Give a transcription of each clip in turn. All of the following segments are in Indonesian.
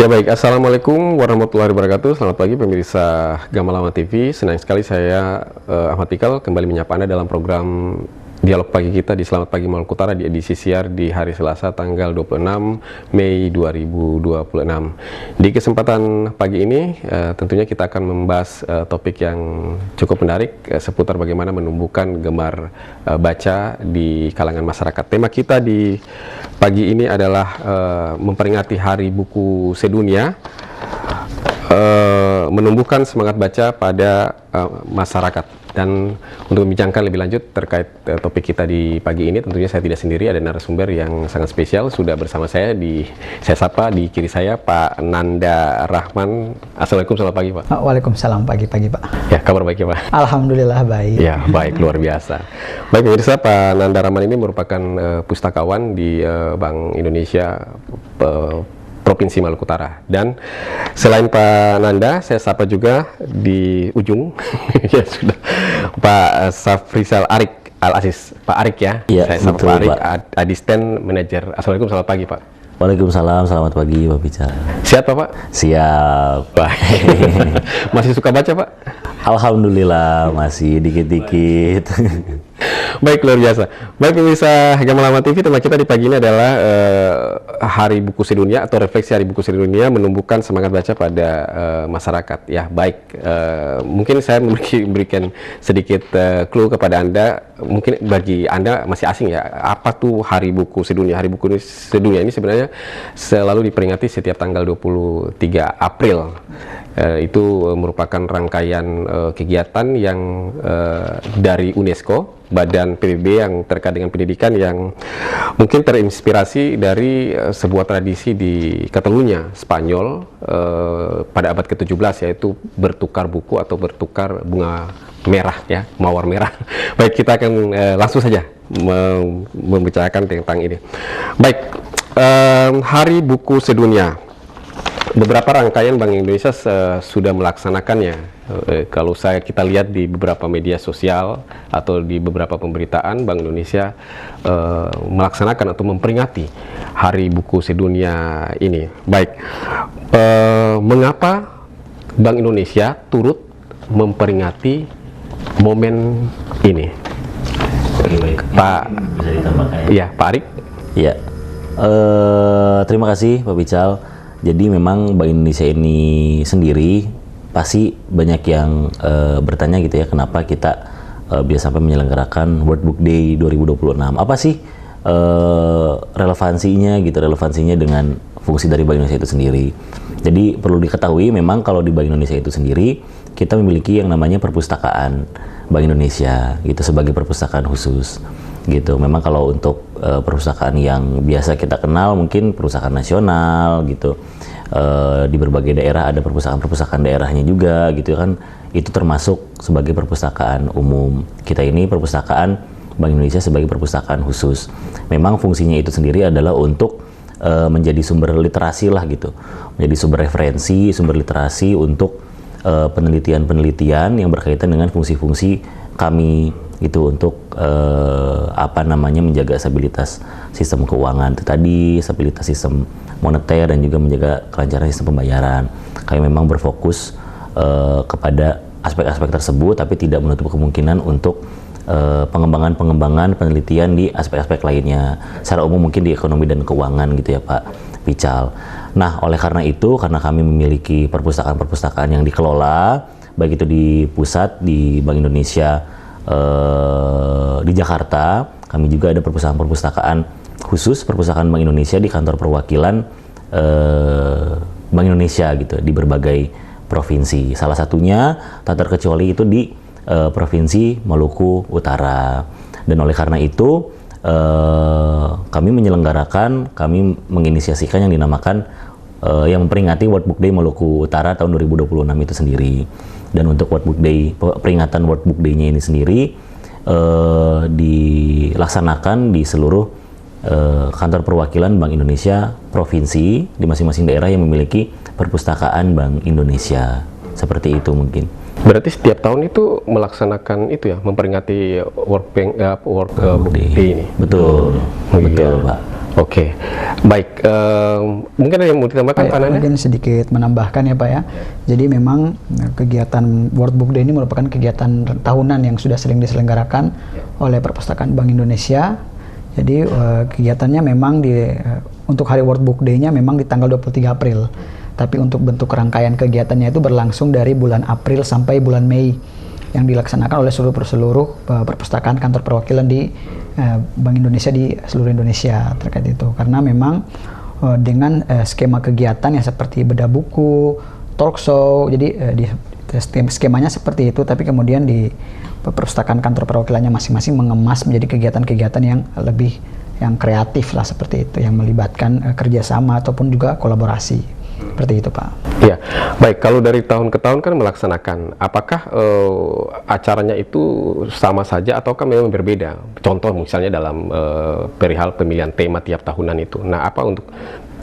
Ya baik, Assalamualaikum warahmatullahi wabarakatuh. Selamat pagi pemirsa Gamalama TV. Senang sekali saya Ahmad Pikal kembali menyapa Anda dalam program Dialog Pagi kita di Selamat Pagi Maluku Utara di edisi siar di hari Selasa tanggal 26 Mei 2026. Di kesempatan pagi ini tentunya kita akan membahas topik yang cukup menarik seputar bagaimana menumbuhkan gemar baca di kalangan masyarakat. Tema kita di pagi ini adalah memperingati Hari Buku Sedunia, menumbuhkan semangat baca pada masyarakat. Dan untuk membincangkan lebih lanjut terkait topik kita di pagi ini, tentunya saya tidak sendiri, ada narasumber yang sangat spesial sudah bersama saya. Saya sapa di kiri saya Pak Nanda Rahman. Assalamualaikum, selamat pagi Pak. Waalaikumsalam, pagi-pagi Pak. Ya, kabar baik ya Pak? Alhamdulillah baik. Ya, baik, luar biasa. Baik pemirsa, Pak Nanda Rahman ini merupakan pustakawan di Bank Indonesia Provinsi Maluku Utara. Dan selain Pak Nanda, saya sapa juga di ujung ya sudah Pak Safrizal Arik Al-Aziz. Pak Arik ya. Iya, Saya sapa betul, Pak Arik, Pak. Asisten Manajer. Assalamualaikum, selamat pagi Pak. Waalaikumsalam, selamat pagi Pak Bicara. Siap Pak? Siap. Baik. Masih suka baca Pak? Alhamdulillah masih dikit-dikit. Baik, luar biasa. Baik pemirsa Gamalama TV, tema kita di pagi ini adalah Hari Buku Sedunia atau refleksi Hari Buku Sedunia, menumbuhkan semangat baca pada masyarakat. Ya, baik. Mungkin saya memberikan sedikit clue kepada Anda. Mungkin bagi Anda masih asing ya, apa tuh Hari Buku Sedunia? Hari Buku Sedunia ini sebenarnya selalu diperingati setiap tanggal 23 April. Itu merupakan rangkaian kegiatan yang dari UNESCO, Badan PBB yang terkait dengan pendidikan, yang mungkin terinspirasi dari sebuah tradisi di Catalunya, Spanyol, pada abad ke-17, yaitu bertukar buku atau bertukar bunga merah ya, mawar merah. Baik, kita akan langsung saja membicarakan tentang ini. Baik, Hari Buku Sedunia. Beberapa rangkaian Bank Indonesia sudah melaksanakannya. Kalau kita lihat di beberapa media sosial atau di beberapa pemberitaan, Bank Indonesia melaksanakan atau memperingati Hari Buku Sedunia ini. Baik, mengapa Bank Indonesia turut memperingati momen ini? Pak, bisa ditambahkan? Iya, Pak Arik. Iya. Terima kasih Pak Bical. Jadi memang Bank Indonesia ini sendiri pasti banyak yang bertanya gitu ya, kenapa kita bisa sampai menyelenggarakan World Book Day 2026. Apa sih relevansinya dengan fungsi dari Bank Indonesia itu sendiri. Jadi perlu diketahui memang kalau di Bank Indonesia itu sendiri kita memiliki yang namanya perpustakaan Bank Indonesia gitu, sebagai perpustakaan khusus gitu. Memang kalau untuk perpustakaan yang biasa kita kenal mungkin perpustakaan nasional gitu, di berbagai daerah ada perpustakaan daerahnya juga gitu kan, itu termasuk sebagai perpustakaan umum. Kita ini perpustakaan Bank Indonesia sebagai perpustakaan khusus. Memang fungsinya itu sendiri adalah untuk menjadi sumber literasi lah gitu, menjadi sumber referensi, sumber literasi untuk penelitian-penelitian yang berkaitan dengan fungsi-fungsi kami itu untuk menjaga stabilitas sistem keuangan itu tadi, stabilitas sistem moneter, dan juga menjaga kelancaran sistem pembayaran. Kami memang berfokus kepada aspek-aspek tersebut, tapi tidak menutup kemungkinan untuk pengembangan penelitian di aspek-aspek lainnya. Secara umum mungkin di ekonomi dan keuangan gitu ya Pak Pical. Nah, oleh karena itu, karena kami memiliki perpustakaan-perpustakaan yang dikelola, baik itu di pusat, di Bank Indonesia, di Jakarta, kami juga ada perpustakaan khusus, perpustakaan Bank Indonesia di kantor perwakilan Bank Indonesia gitu, di berbagai provinsi. Salah satunya tak terkecuali itu di Provinsi Maluku Utara. Dan oleh karena itu kami menginisiasikan yang dinamakan yang memperingati World Book Day Maluku Utara tahun 2026 itu sendiri. Dan untuk World Book Day, peringatan World Book Day-nya ini sendiri dilaksanakan di seluruh kantor perwakilan Bank Indonesia provinsi di masing-masing daerah yang memiliki perpustakaan Bank Indonesia. Seperti itu mungkin. Berarti setiap tahun itu melaksanakan itu ya, memperingati World Book Day ini. Betul, betul Pak. Oke, baik. Mungkin ada yang mau ditambahkan, Pak Nanda? Mungkin sedikit menambahkan ya Pak ya. Jadi memang kegiatan World Book Day ini merupakan kegiatan tahunan yang sudah sering diselenggarakan oleh Perpustakaan Bank Indonesia. Jadi kegiatannya memang untuk hari World Book Day-nya memang di tanggal 23 April. Tapi untuk bentuk rangkaian kegiatannya itu berlangsung dari bulan April sampai bulan Mei, yang dilaksanakan oleh seluruh perpustakaan kantor perwakilan di Bank Indonesia di seluruh Indonesia terkait itu. Karena memang dengan skema kegiatan yang seperti bedah buku, talk show, jadi skemanya seperti itu, tapi kemudian di perpustakaan kantor perwakilannya masing-masing mengemas menjadi kegiatan-kegiatan yang lebih kreatif lah, seperti itu, yang melibatkan kerjasama ataupun juga kolaborasi. Seperti itu, Pak. Ya, baik. Kalau dari tahun ke tahun kan melaksanakan, apakah acaranya itu sama saja ataukah memang berbeda? Contoh misalnya dalam perihal pemilihan tema tiap tahunan itu. Nah, apa untuk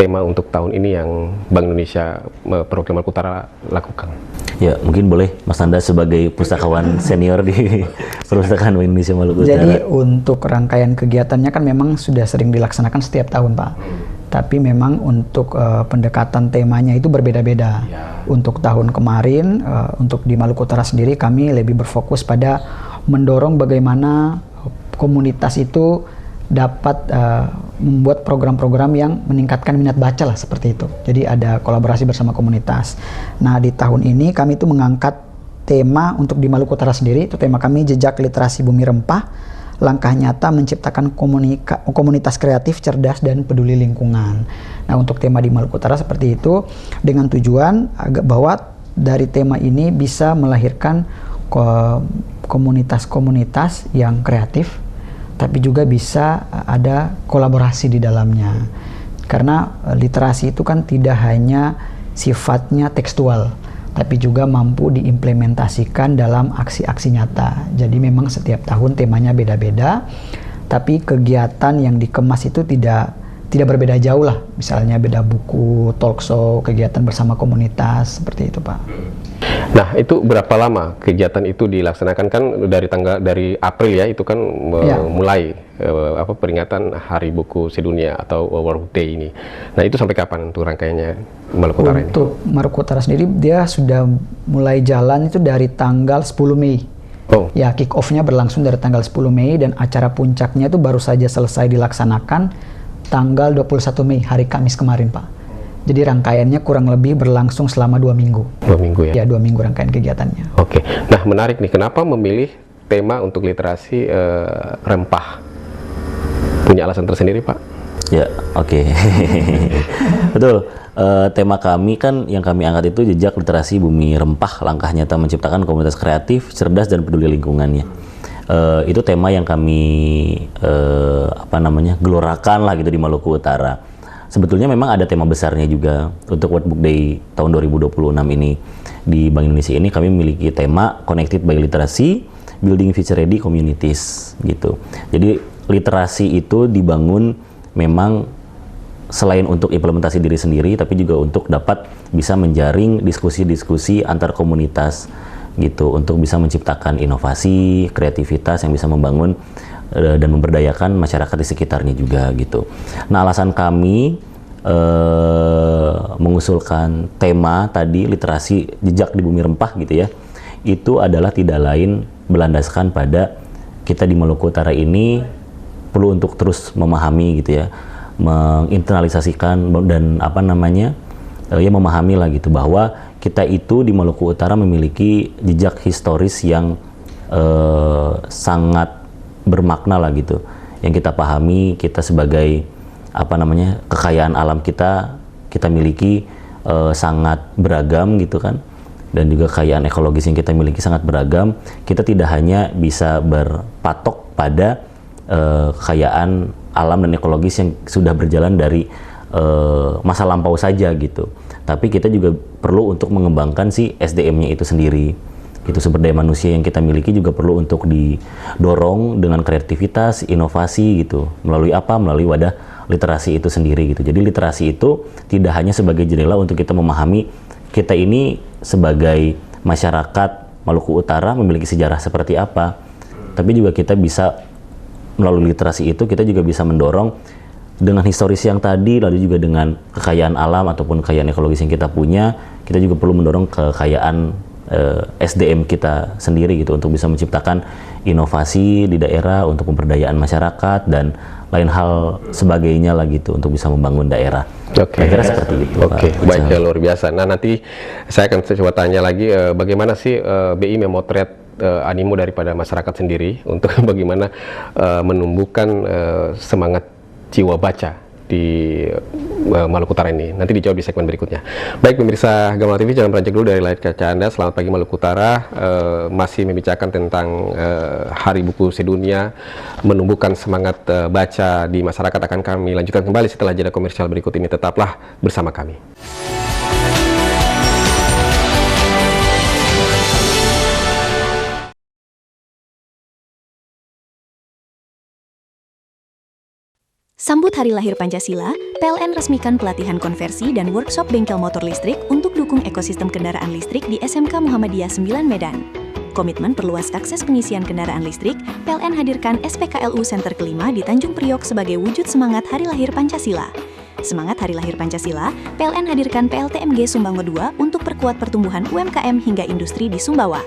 tema untuk tahun ini yang Bank Indonesia Perwakilan Maluku Utara lakukan? Ya, mungkin boleh Mas Nanda sebagai pustakawan senior di Perpustakaan Bank Indonesia Maluku Utara. Jadi untuk rangkaian kegiatannya kan memang sudah sering dilaksanakan setiap tahun, Pak. Tapi memang untuk pendekatan temanya itu berbeda-beda. Untuk tahun kemarin, untuk di Maluku Utara sendiri kami lebih berfokus pada mendorong bagaimana komunitas itu dapat membuat program-program yang meningkatkan minat baca lah, seperti itu. Jadi ada kolaborasi bersama komunitas. Nah, di tahun ini kami itu mengangkat tema untuk di Maluku Utara sendiri, itu tema kami Jejak Literasi Bumi Rempah, langkah nyata menciptakan komunitas kreatif, cerdas, dan peduli lingkungan. Nah, untuk tema di Maluku Utara seperti itu, dengan tujuan bahwa dari tema ini bisa melahirkan komunitas-komunitas yang kreatif, tapi juga bisa ada kolaborasi di dalamnya. Karena literasi itu kan tidak hanya sifatnya tekstual, tapi juga mampu diimplementasikan dalam aksi-aksi nyata. Jadi memang setiap tahun temanya beda-beda, tapi kegiatan yang dikemas itu tidak berbeda jauh lah. Misalnya beda buku, talk show, kegiatan bersama komunitas, seperti itu, Pak. Nah, itu berapa lama kegiatan itu dilaksanakan? Kan dari April ya, itu kan mulai peringatan Hari Buku Sedunia atau World Book Day ini. Nah, itu sampai kapan untuk rangkaiannya Maluku Utara ini? Untuk Maluku Utara sendiri dia sudah mulai jalan itu dari tanggal 10 Mei. Oh. Ya, kick off-nya berlangsung dari tanggal 10 Mei dan acara puncaknya itu baru saja selesai dilaksanakan tanggal 21 Mei, hari Kamis kemarin, Pak. Jadi rangkaiannya kurang lebih berlangsung selama 2 minggu. 2 minggu ya? Ya, 2 minggu rangkaian kegiatannya. Oke. Nah, menarik nih. Kenapa memilih tema untuk literasi rempah? Punya alasan tersendiri, Pak? Ya, oke. Betul. Tema kami kan yang kami angkat itu Jejak Literasi Bumi Rempah, langkah nyata menciptakan komunitas kreatif, cerdas, dan peduli lingkungannya. Itu tema yang kami gelorakan lah gitu di Maluku Utara. Sebetulnya memang ada tema besarnya juga untuk World Book Day tahun 2026 ini. Di Bank Indonesia ini kami memiliki tema Connected by Literacy, Building Future Ready Communities gitu. Jadi literasi itu dibangun memang selain untuk implementasi diri sendiri, tapi juga untuk dapat bisa menjaring diskusi-diskusi antar komunitas gitu, untuk bisa menciptakan inovasi, kreativitas yang bisa membangun dan memberdayakan masyarakat di sekitarnya juga gitu. Nah, alasan kami mengusulkan tema tadi literasi jejak di bumi rempah gitu ya, itu adalah tidak lain berlandaskan pada kita di Maluku Utara ini perlu untuk terus memahami gitu ya, menginternalisasikan dan memahami lah gitu bahwa kita itu di Maluku Utara memiliki jejak historis yang sangat bermakna lah gitu, yang kita pahami. Kita sebagai kekayaan alam kita miliki sangat beragam gitu kan, dan juga kekayaan ekologis yang kita miliki sangat beragam. Kita tidak hanya bisa berpatok pada kekayaan alam dan ekologis yang sudah berjalan dari masa lampau saja gitu, tapi kita juga perlu untuk mengembangkan si SDM-nya itu sendiri. Itu sumber daya manusia yang kita miliki juga perlu untuk didorong dengan kreativitas, inovasi gitu. Melalui apa? Melalui wadah literasi itu sendiri gitu. Jadi literasi itu tidak hanya sebagai jendela untuk kita memahami kita ini sebagai masyarakat Maluku Utara memiliki sejarah seperti apa, tapi juga kita bisa melalui literasi itu kita juga bisa mendorong dengan historis yang tadi, lalu juga dengan kekayaan alam ataupun kekayaan ekologis yang kita punya, kita juga perlu mendorong kekayaan SDM kita sendiri gitu untuk bisa menciptakan inovasi di daerah untuk pemberdayaan masyarakat dan lain hal sebagainya lah gitu untuk bisa membangun daerah. Kira-kira seperti itu. Oke, baik ya, luar biasa. Nah, nanti saya akan coba tanya lagi bagaimana sih BI memotret animo daripada masyarakat sendiri untuk bagaimana menumbuhkan semangat jiwa baca di Maluku Utara ini. Nanti dijawab di segmen berikutnya. Baik pemirsa Gamelan TV, jangan beranjak dulu dari layar kaca Anda. Selamat pagi Maluku Utara. Masih membicarakan tentang Hari Buku Sedunia, menumbuhkan semangat baca di masyarakat. Akan kami lanjutkan kembali setelah jeda komersial berikut ini. Tetaplah bersama kami. Sambut Hari Lahir Pancasila, PLN resmikan pelatihan konversi dan workshop bengkel motor listrik untuk dukung ekosistem kendaraan listrik di SMK Muhammadiyah 9 Medan. Komitmen perluas akses pengisian kendaraan listrik, PLN hadirkan SPKLU Center kelima di Tanjung Priok sebagai wujud semangat Hari Lahir Pancasila. Semangat Hari Lahir Pancasila, PLN hadirkan PLTMG Sumbawa II untuk perkuat pertumbuhan UMKM hingga industri di Sumbawa.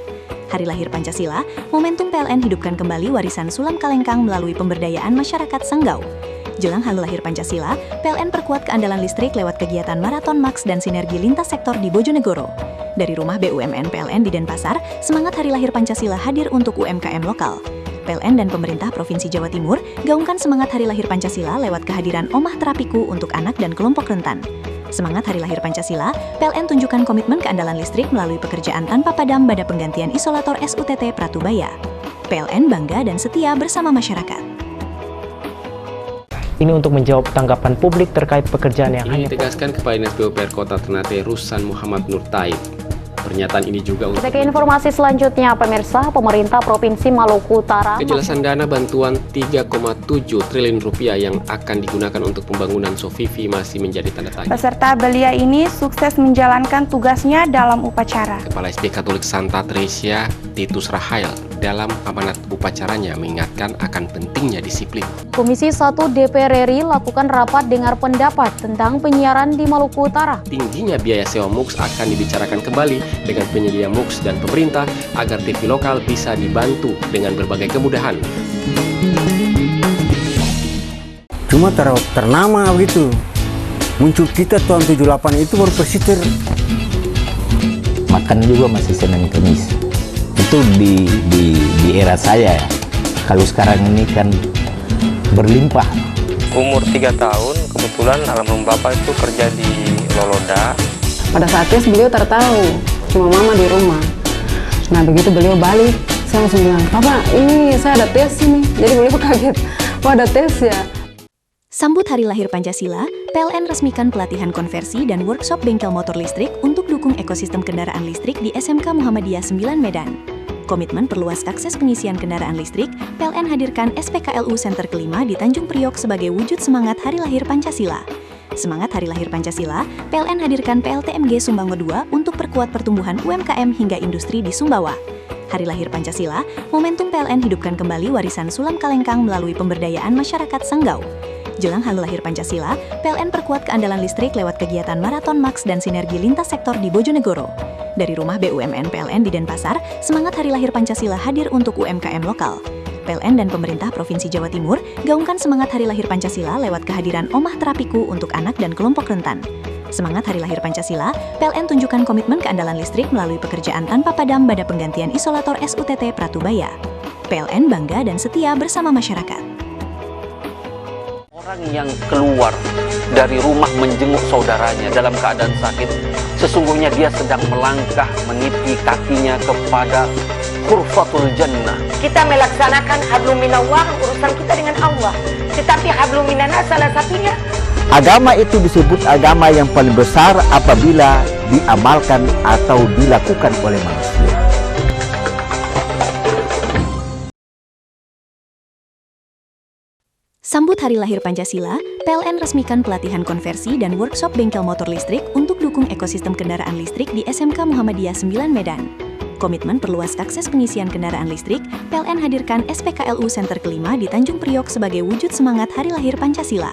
Hari Lahir Pancasila, momentum PLN hidupkan kembali warisan Sulam Kalengkang melalui pemberdayaan masyarakat Sanggau. Jelang Hari Lahir Pancasila, PLN perkuat keandalan listrik lewat kegiatan Maraton Max dan sinergi lintas sektor di Bojonegoro. Dari rumah BUMN PLN di Denpasar, semangat Hari Lahir Pancasila hadir untuk UMKM lokal. PLN dan pemerintah Provinsi Jawa Timur gaungkan semangat Hari Lahir Pancasila lewat kehadiran Omah Terapiku untuk anak dan kelompok rentan. Semangat Hari Lahir Pancasila, PLN tunjukkan komitmen keandalan listrik melalui pekerjaan tanpa padam pada penggantian isolator SUTT Pratubaya. PLN bangga dan setia bersama masyarakat. Ini untuk menjawab tanggapan publik terkait pekerjaan yang Ini ditegaskan Kepala Dinas PUPR Kota Ternate Rusan Muhammad Nur Taib. Pernyataan ini juga untuk ke informasi selanjutnya, pemirsa, pemerintah Provinsi Maluku Utara kejelasan dana bantuan 3,7 triliun rupiah yang akan digunakan untuk pembangunan Sofifi masih menjadi tanda tanya. Peserta belia ini sukses menjalankan tugasnya dalam upacara. Kepala SD Katolik Santa Tresia Titus Rahael dalam amanat upacaranya mengingatkan akan pentingnya disiplin. Komisi 1 DPR RI lakukan rapat dengar pendapat tentang penyiaran di Maluku Utara. Tingginya biaya sewa MUX akan dibicarakan kembali dengan penyedia MUX dan pemerintah agar TV lokal bisa dibantu dengan berbagai kemudahan. Cuma ternama begitu. Muncul kita tahun 78 itu baru persiter. Makan juga masih Senin Kamis. Itu di era saya ya. Kalau sekarang ini kan berlimpah. Umur 3 tahun, kebetulan almarhum bapak itu kerja di Loloda. Pada saat tes beliau tertahu, cuma mama di rumah. Nah begitu beliau balik, saya langsung bilang, Papa ini saya ada tes ini. Jadi beliau kaget, wah ada tes ya. Sambut Hari Lahir Pancasila, PLN resmikan pelatihan konversi dan workshop bengkel motor listrik untuk dukung ekosistem kendaraan listrik di SMK Muhammadiyah 9 Medan. Komitmen perluas akses pengisian kendaraan listrik, PLN hadirkan SPKLU Center kelima di Tanjung Priok sebagai wujud semangat Hari Lahir Pancasila. Semangat Hari Lahir Pancasila, PLN hadirkan PLTMG Sumbawa II untuk perkuat pertumbuhan UMKM hingga industri di Sumbawa. Hari Lahir Pancasila, momentum PLN hidupkan kembali warisan Sulam Kalengkang melalui pemberdayaan masyarakat Sanggau. Jelang Hari Lahir Pancasila, PLN perkuat keandalan listrik lewat kegiatan Maraton Max dan sinergi lintas sektor di Bojonegoro. Dari rumah BUMN PLN di Denpasar, semangat Hari Lahir Pancasila hadir untuk UMKM lokal. PLN dan pemerintah Provinsi Jawa Timur gaungkan semangat Hari Lahir Pancasila lewat kehadiran Omah Terapiku untuk anak dan kelompok rentan. Semangat Hari Lahir Pancasila, PLN tunjukkan komitmen keandalan listrik melalui pekerjaan tanpa padam pada penggantian isolator SUTT Pratubaya. PLN bangga dan setia bersama masyarakat. Orang yang keluar dari rumah menjenguk saudaranya dalam keadaan sakit, sesungguhnya dia sedang melangkah meniti kakinya kepada Khurfatul Jannah. Kita melaksanakan hablum minallah, urusan kita dengan Allah. Tetapi hablum minanas salah satunya. Agama itu disebut agama yang paling besar apabila diamalkan atau dilakukan oleh manusia. Sambut Hari Lahir Pancasila, PLN resmikan pelatihan konversi dan workshop bengkel motor listrik untuk dukung ekosistem kendaraan listrik di SMK Muhammadiyah 9 Medan. Komitmen perluas akses pengisian kendaraan listrik, PLN hadirkan SPKLU Center kelima di Tanjung Priok sebagai wujud semangat Hari Lahir Pancasila.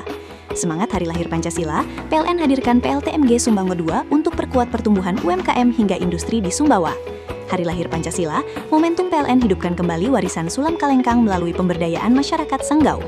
Semangat Hari Lahir Pancasila, PLN hadirkan PLTMG Sumbawa 2 untuk perkuat pertumbuhan UMKM hingga industri di Sumbawa. Hari Lahir Pancasila, momentum PLN hidupkan kembali warisan Sulam Kalengkang melalui pemberdayaan masyarakat Sanggau.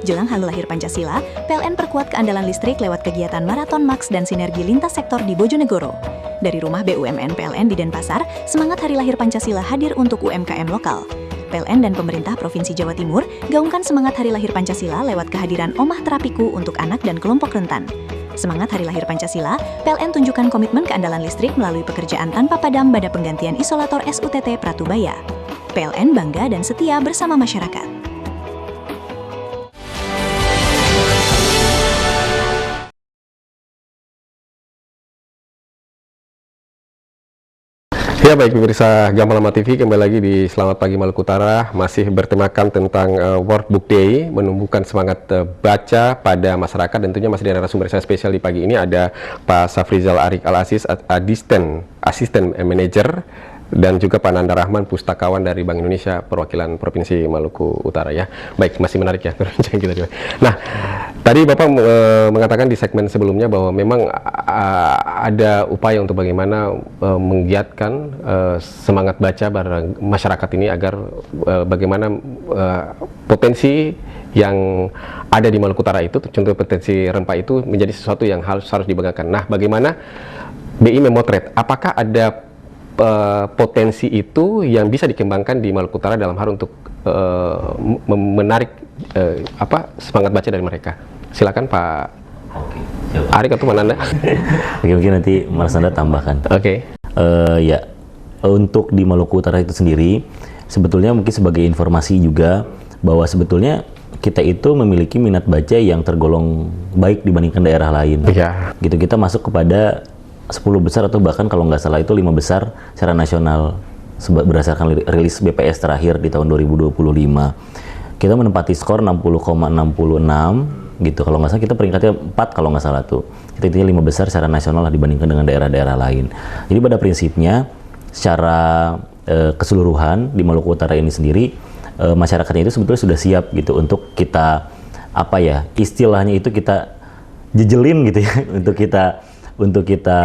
Jelang Hari Lahir Pancasila, PLN perkuat keandalan listrik lewat kegiatan Maraton Max dan sinergi lintas sektor di Bojonegoro. Dari rumah BUMN PLN di Denpasar, semangat Hari Lahir Pancasila hadir untuk UMKM lokal. PLN dan pemerintah Provinsi Jawa Timur gaungkan semangat Hari Lahir Pancasila lewat kehadiran Omah Terapiku untuk anak dan kelompok rentan. Semangat Hari Lahir Pancasila, PLN tunjukkan komitmen keandalan listrik melalui pekerjaan tanpa padam pada penggantian isolator SUTT Pratubaya. PLN bangga dan setia bersama masyarakat. Ya baik pemirsa Gamalama TV, kembali lagi di Selamat Pagi Maluku Utara, masih bertemakan tentang World Book Day, menumbuhkan semangat baca pada masyarakat, dan tentunya masih ada narasumber saya spesial di pagi ini, ada Pak Safrizal Arik Al-Aziz, Asisten Manager, dan juga Pak Nanda Rahman, Pustakawan dari Bank Indonesia, perwakilan Provinsi Maluku Utara ya. Baik, masih menarik ya perbincangan kita juga. Nah, tadi Bapak mengatakan di segmen sebelumnya bahwa memang ada upaya untuk bagaimana menggiatkan semangat baca pada masyarakat ini agar bagaimana potensi yang ada di Maluku Utara itu, contoh potensi rempah itu menjadi sesuatu yang harus dibanggakan. Nah, bagaimana BI memotret apakah ada potensi itu yang bisa dikembangkan di Maluku Utara dalam hal untuk menarik semangat baca dari mereka. Silakan Pak Arik atau Mananda. Mungkin nanti Mas Nanda tambahkan. Ya, untuk di Maluku Utara itu sendiri, sebetulnya mungkin sebagai informasi juga bahwa sebetulnya kita itu memiliki minat baca yang tergolong baik dibandingkan daerah lain. Gitu, kita masuk kepada 10 besar atau bahkan kalau nggak salah itu 5 besar secara nasional berdasarkan rilis BPS terakhir di tahun 2025. Kita menempati skor 60,66 gitu. Kalau nggak salah kita peringkatnya 4 kalau nggak salah tuh. Kita itu 5 besar secara nasional lah dibandingkan dengan daerah-daerah lain. Jadi pada prinsipnya secara keseluruhan di Maluku Utara ini sendiri masyarakatnya itu sebetulnya sudah siap gitu untuk kita istilahnya itu kita jejelin gitu ya untuk kita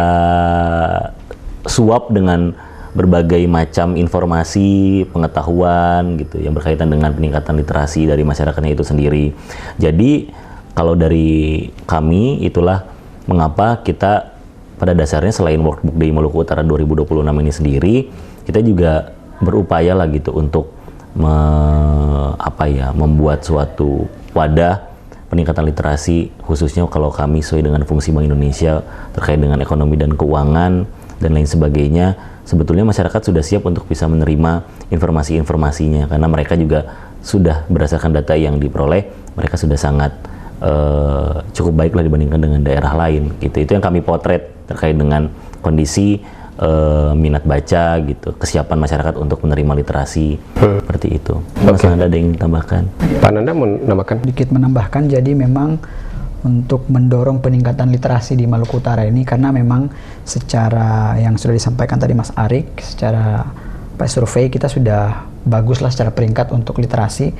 suap dengan berbagai macam informasi, pengetahuan gitu yang berkaitan dengan peningkatan literasi dari masyarakatnya itu sendiri. Jadi kalau dari kami itulah mengapa kita pada dasarnya selain World Book Day Maluku Utara 2026 ini sendiri, kita juga berupaya lah gitu untuk membuat suatu wadah peningkatan literasi, khususnya kalau kami sesuai dengan fungsi Bank Indonesia terkait dengan ekonomi dan keuangan dan lain sebagainya. Sebetulnya masyarakat sudah siap untuk bisa menerima informasi-informasinya karena mereka juga sudah berdasarkan data yang diperoleh, mereka sudah sangat cukup baik lah dibandingkan dengan daerah lain gitu. Itu yang kami potret terkait dengan kondisi minat baca gitu, kesiapan masyarakat untuk menerima literasi seperti itu. Mas Nanda ada yang tambahkan? Pak Nanda mau menambahkan? Sedikit menambahkan, jadi memang untuk mendorong peningkatan literasi di Maluku Utara ini, karena memang secara yang sudah disampaikan tadi Mas Arik, secara survei kita sudah bagus lah secara peringkat untuk literasi.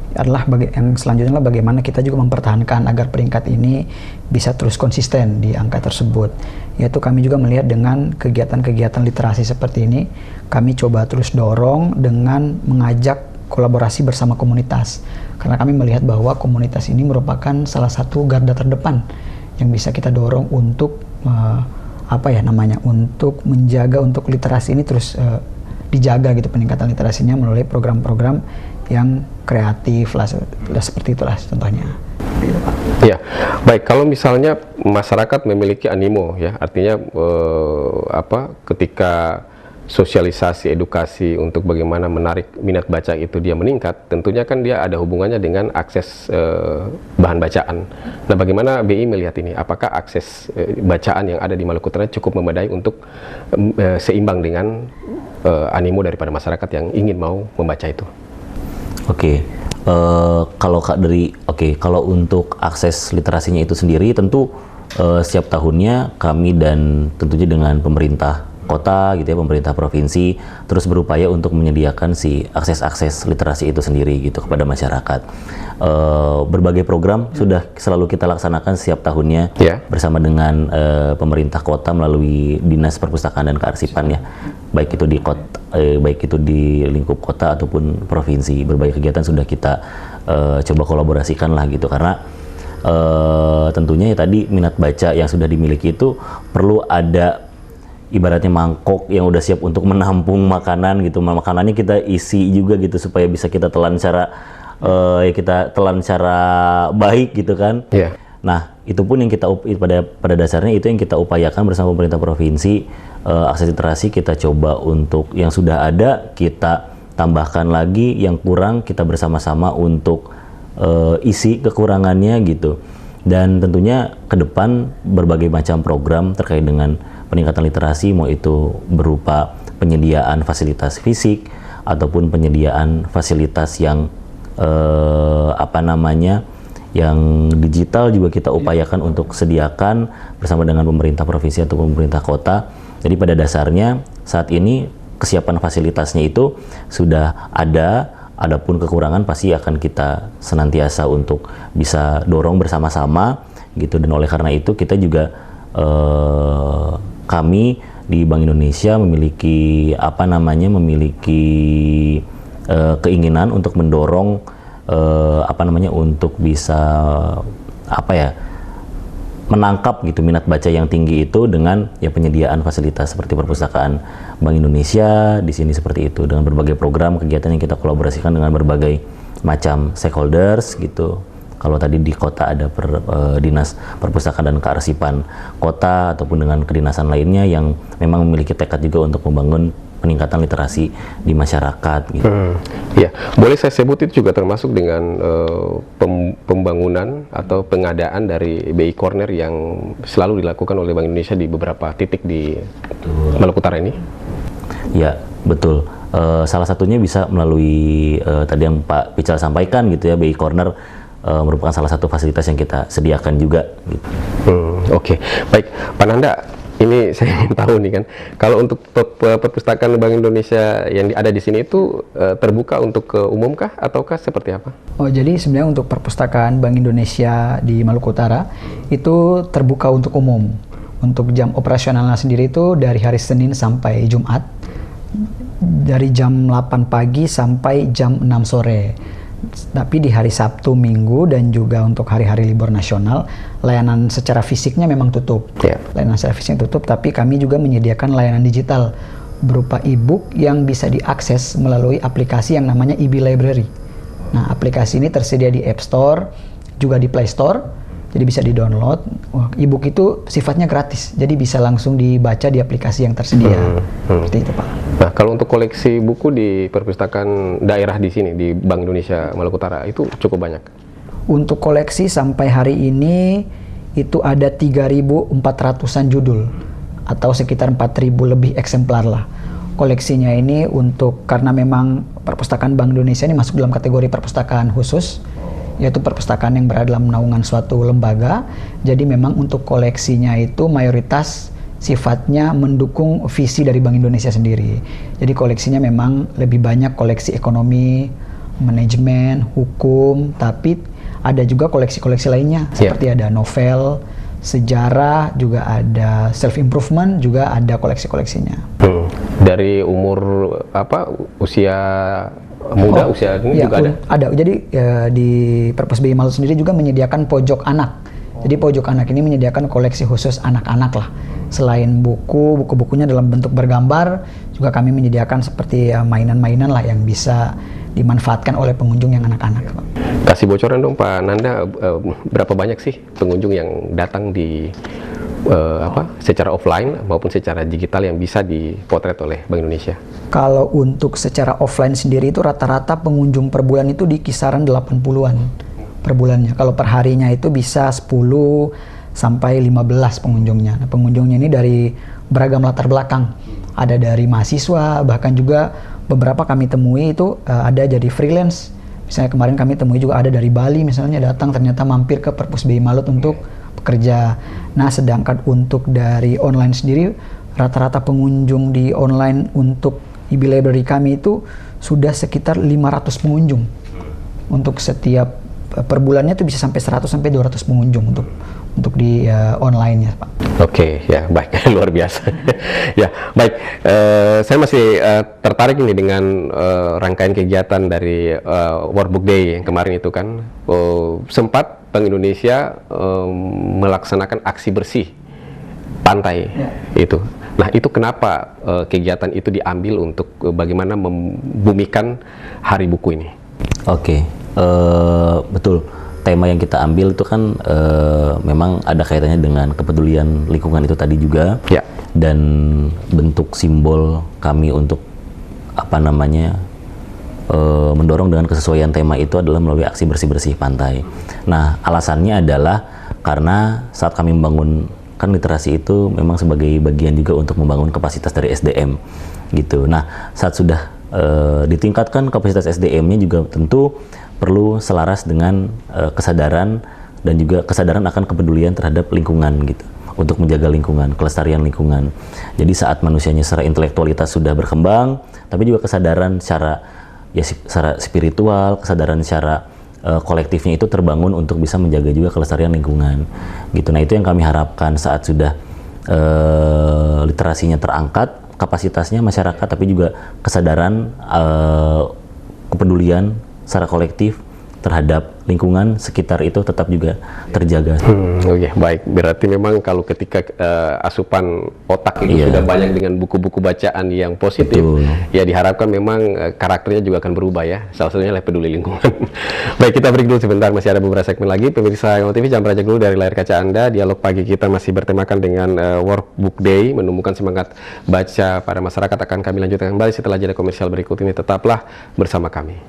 Yang selanjutnya adalah bagaimana kita juga mempertahankan agar peringkat ini bisa terus konsisten di angka tersebut. Yaitu kami juga melihat dengan kegiatan-kegiatan literasi seperti ini, kami coba terus dorong dengan mengajak kolaborasi bersama komunitas. Karena kami melihat bahwa komunitas ini merupakan salah satu garda terdepan yang bisa kita dorong untuk untuk menjaga untuk literasi ini terus dijaga gitu, peningkatan literasinya melalui program-program yang kreatif lah, seperti itulah contohnya. Ya, baik. Kalau misalnya masyarakat memiliki animo, ya, artinya ketika sosialisasi edukasi untuk bagaimana menarik minat baca itu dia meningkat, tentunya kan dia ada hubungannya dengan akses bahan bacaan. Nah, bagaimana BI melihat ini? Apakah akses bacaan yang ada di Maluku Utara cukup memadai untuk seimbang dengan animo daripada masyarakat yang ingin mau membaca itu? Kalau untuk akses literasinya itu sendiri tentu setiap tahunnya kami dan tentunya dengan pemerintah kota gitu ya, pemerintah provinsi, terus berupaya untuk menyediakan si akses literasi itu sendiri gitu kepada masyarakat. Berbagai program sudah selalu kita laksanakan setiap tahunnya bersama dengan pemerintah kota melalui Dinas Perpustakaan dan Kearsipan ya, baik itu di lingkup kota ataupun provinsi. Berbagai kegiatan sudah kita coba kolaborasikan lah gitu, karena tentunya ya tadi minat baca yang sudah dimiliki itu perlu ada ibaratnya mangkok yang udah siap untuk menampung makanan gitu. Makanannya kita isi juga gitu supaya bisa kita telan secara baik gitu kan. Nah, itu pun yang kita pada dasarnya itu yang kita upayakan bersama pemerintah provinsi. Akses literasi kita coba untuk yang sudah ada kita tambahkan lagi, yang kurang kita bersama-sama untuk isi kekurangannya gitu. Dan tentunya ke depan berbagai macam program terkait dengan peningkatan literasi, mau itu berupa penyediaan fasilitas fisik ataupun penyediaan fasilitas yang yang digital juga kita upayakan untuk sediakan bersama dengan pemerintah provinsi ataupun pemerintah kota. Jadi pada dasarnya saat ini kesiapan fasilitasnya itu sudah ada. Adapun kekurangan pasti akan kita senantiasa untuk bisa dorong bersama-sama gitu, dan oleh karena itu kita juga kami di Bank Indonesia memiliki keinginan untuk mendorong untuk bisa menangkap gitu minat baca yang tinggi itu dengan ya penyediaan fasilitas seperti perpustakaan Bank Indonesia di sini seperti itu, dengan berbagai program kegiatan yang kita kolaborasikan dengan berbagai macam stakeholders gitu. Kalau tadi di kota ada Dinas Perpustakaan dan Kearsipan Kota ataupun dengan kedinasan lainnya yang memang memiliki tekad juga untuk membangun peningkatan literasi di masyarakat gitu. Ya, boleh saya sebut itu juga termasuk dengan pembangunan atau pengadaan dari BI Corner yang selalu dilakukan oleh Bank Indonesia di beberapa titik di Maluku Utara ini? Ya, betul. Salah satunya bisa melalui tadi yang Pak Pical sampaikan gitu ya, BI Corner merupakan salah satu fasilitas yang kita sediakan juga gitu. Oke. Baik, Pak Nanda, ini saya ingin tahu nih kan, kalau untuk perpustakaan Bank Indonesia yang ada di sini itu terbuka untuk umum kah ataukah seperti apa? Oh, jadi sebenarnya untuk perpustakaan Bank Indonesia di Maluku Utara itu terbuka untuk umum. Untuk jam operasionalnya sendiri itu dari hari Senin sampai Jumat, dari jam 8 pagi sampai jam 6 sore. Tapi di hari Sabtu, Minggu, dan juga untuk hari-hari libur nasional, layanan secara fisiknya memang tutup. Layanan secara fisiknya tutup, tapi kami juga menyediakan layanan digital berupa e-book yang bisa diakses melalui aplikasi yang namanya EB Library. Nah, aplikasi ini tersedia di App Store, juga di Play Store, jadi bisa di-download. E-book itu sifatnya gratis, jadi bisa langsung dibaca di aplikasi yang tersedia. Seperti itu, Pak. Nah, kalau untuk koleksi buku di perpustakaan daerah di sini, di Bank Indonesia Maluku Utara, itu cukup banyak? Untuk koleksi sampai hari ini, itu ada 3.400-an judul, atau sekitar 4.000 lebih eksemplar lah. Koleksinya ini karena memang perpustakaan Bank Indonesia ini masuk dalam kategori perpustakaan khusus, yaitu perpustakaan yang berada dalam naungan suatu lembaga. Jadi memang untuk koleksinya itu mayoritas sifatnya mendukung visi dari Bank Indonesia sendiri. Jadi koleksinya memang lebih banyak koleksi ekonomi, manajemen, hukum, tapi ada juga koleksi-koleksi lainnya, seperti ada novel, sejarah, juga ada self-improvement, juga ada koleksi-koleksinya. Dari umur usia muda, usia ini juga ada? Ada. Jadi di Perpus BI Maluku sendiri juga menyediakan pojok anak. Jadi pojok anak ini menyediakan koleksi khusus anak-anak lah. Selain buku-bukunya dalam bentuk bergambar, juga kami menyediakan seperti mainan-mainan lah yang bisa dimanfaatkan oleh pengunjung yang anak-anak. Kasih bocoran dong Pak Nanda, berapa banyak sih pengunjung yang datang di secara offline maupun secara digital yang bisa dipotret oleh Bank Indonesia? Kalau untuk secara offline sendiri itu rata-rata pengunjung per bulan itu di kisaran 80-an per bulannya. Kalau per harinya itu bisa 10 sampai 15 pengunjungnya. Nah, pengunjungnya ini dari beragam latar belakang. Ada dari mahasiswa, bahkan juga beberapa kami temui itu ada jadi freelance. Misalnya kemarin kami temui juga ada dari Bali misalnya datang ternyata mampir ke Perpus BI Malut untuk bekerja. Nah, sedangkan untuk dari online sendiri rata-rata pengunjung di online untuk e-library kami itu sudah sekitar 500 pengunjung. Untuk setiap per bulannya itu bisa sampai 100 sampai 200 pengunjung untuk di online ya, Pak. Oke, ya baik, luar biasa. Ya baik, saya masih tertarik ini dengan rangkaian kegiatan dari Workbook Day yang kemarin itu kan. Sempat Bank Indonesia melaksanakan aksi bersih pantai itu. Nah itu kenapa kegiatan itu diambil untuk bagaimana membumikan Hari Buku ini? Oke, betul. Tema yang kita ambil itu kan memang ada kaitannya dengan kepedulian lingkungan itu tadi juga, dan bentuk simbol kami untuk mendorong dengan kesesuaian tema itu adalah melalui aksi bersih-bersih pantai. Nah, alasannya adalah karena saat kami membangun, kan literasi itu memang sebagai bagian juga untuk membangun kapasitas dari SDM gitu. Nah, saat sudah ditingkatkan kapasitas SDM-nya juga tentu perlu selaras dengan kesadaran dan juga kesadaran akan kepedulian terhadap lingkungan gitu, untuk menjaga lingkungan, kelestarian lingkungan. Jadi saat manusianya secara intelektualitas sudah berkembang, tapi juga kesadaran secara spiritual, kesadaran secara kolektifnya itu terbangun untuk bisa menjaga juga kelestarian lingkungan gitu. Nah itu yang kami harapkan saat sudah literasinya terangkat, kapasitasnya masyarakat, tapi juga kesadaran kepedulian secara kolektif terhadap lingkungan sekitar itu tetap juga terjaga. Oke, baik. Berarti memang kalau ketika asupan otak itu sudah banyak dengan buku-buku bacaan yang positif, ya diharapkan memang karakternya juga akan berubah ya. Salah satunya adalah peduli lingkungan. Baik, kita break dulu sebentar. Masih ada beberapa segmen lagi. Pemirsa Ngomong TV, jangan beranjak dulu dari layar kaca Anda. Dialog pagi kita masih bertemakan dengan Workbook Day, menumbuhkan semangat baca pada masyarakat. Akan kami lanjutkan kembali setelah jeda komersial berikut ini. Tetaplah bersama kami.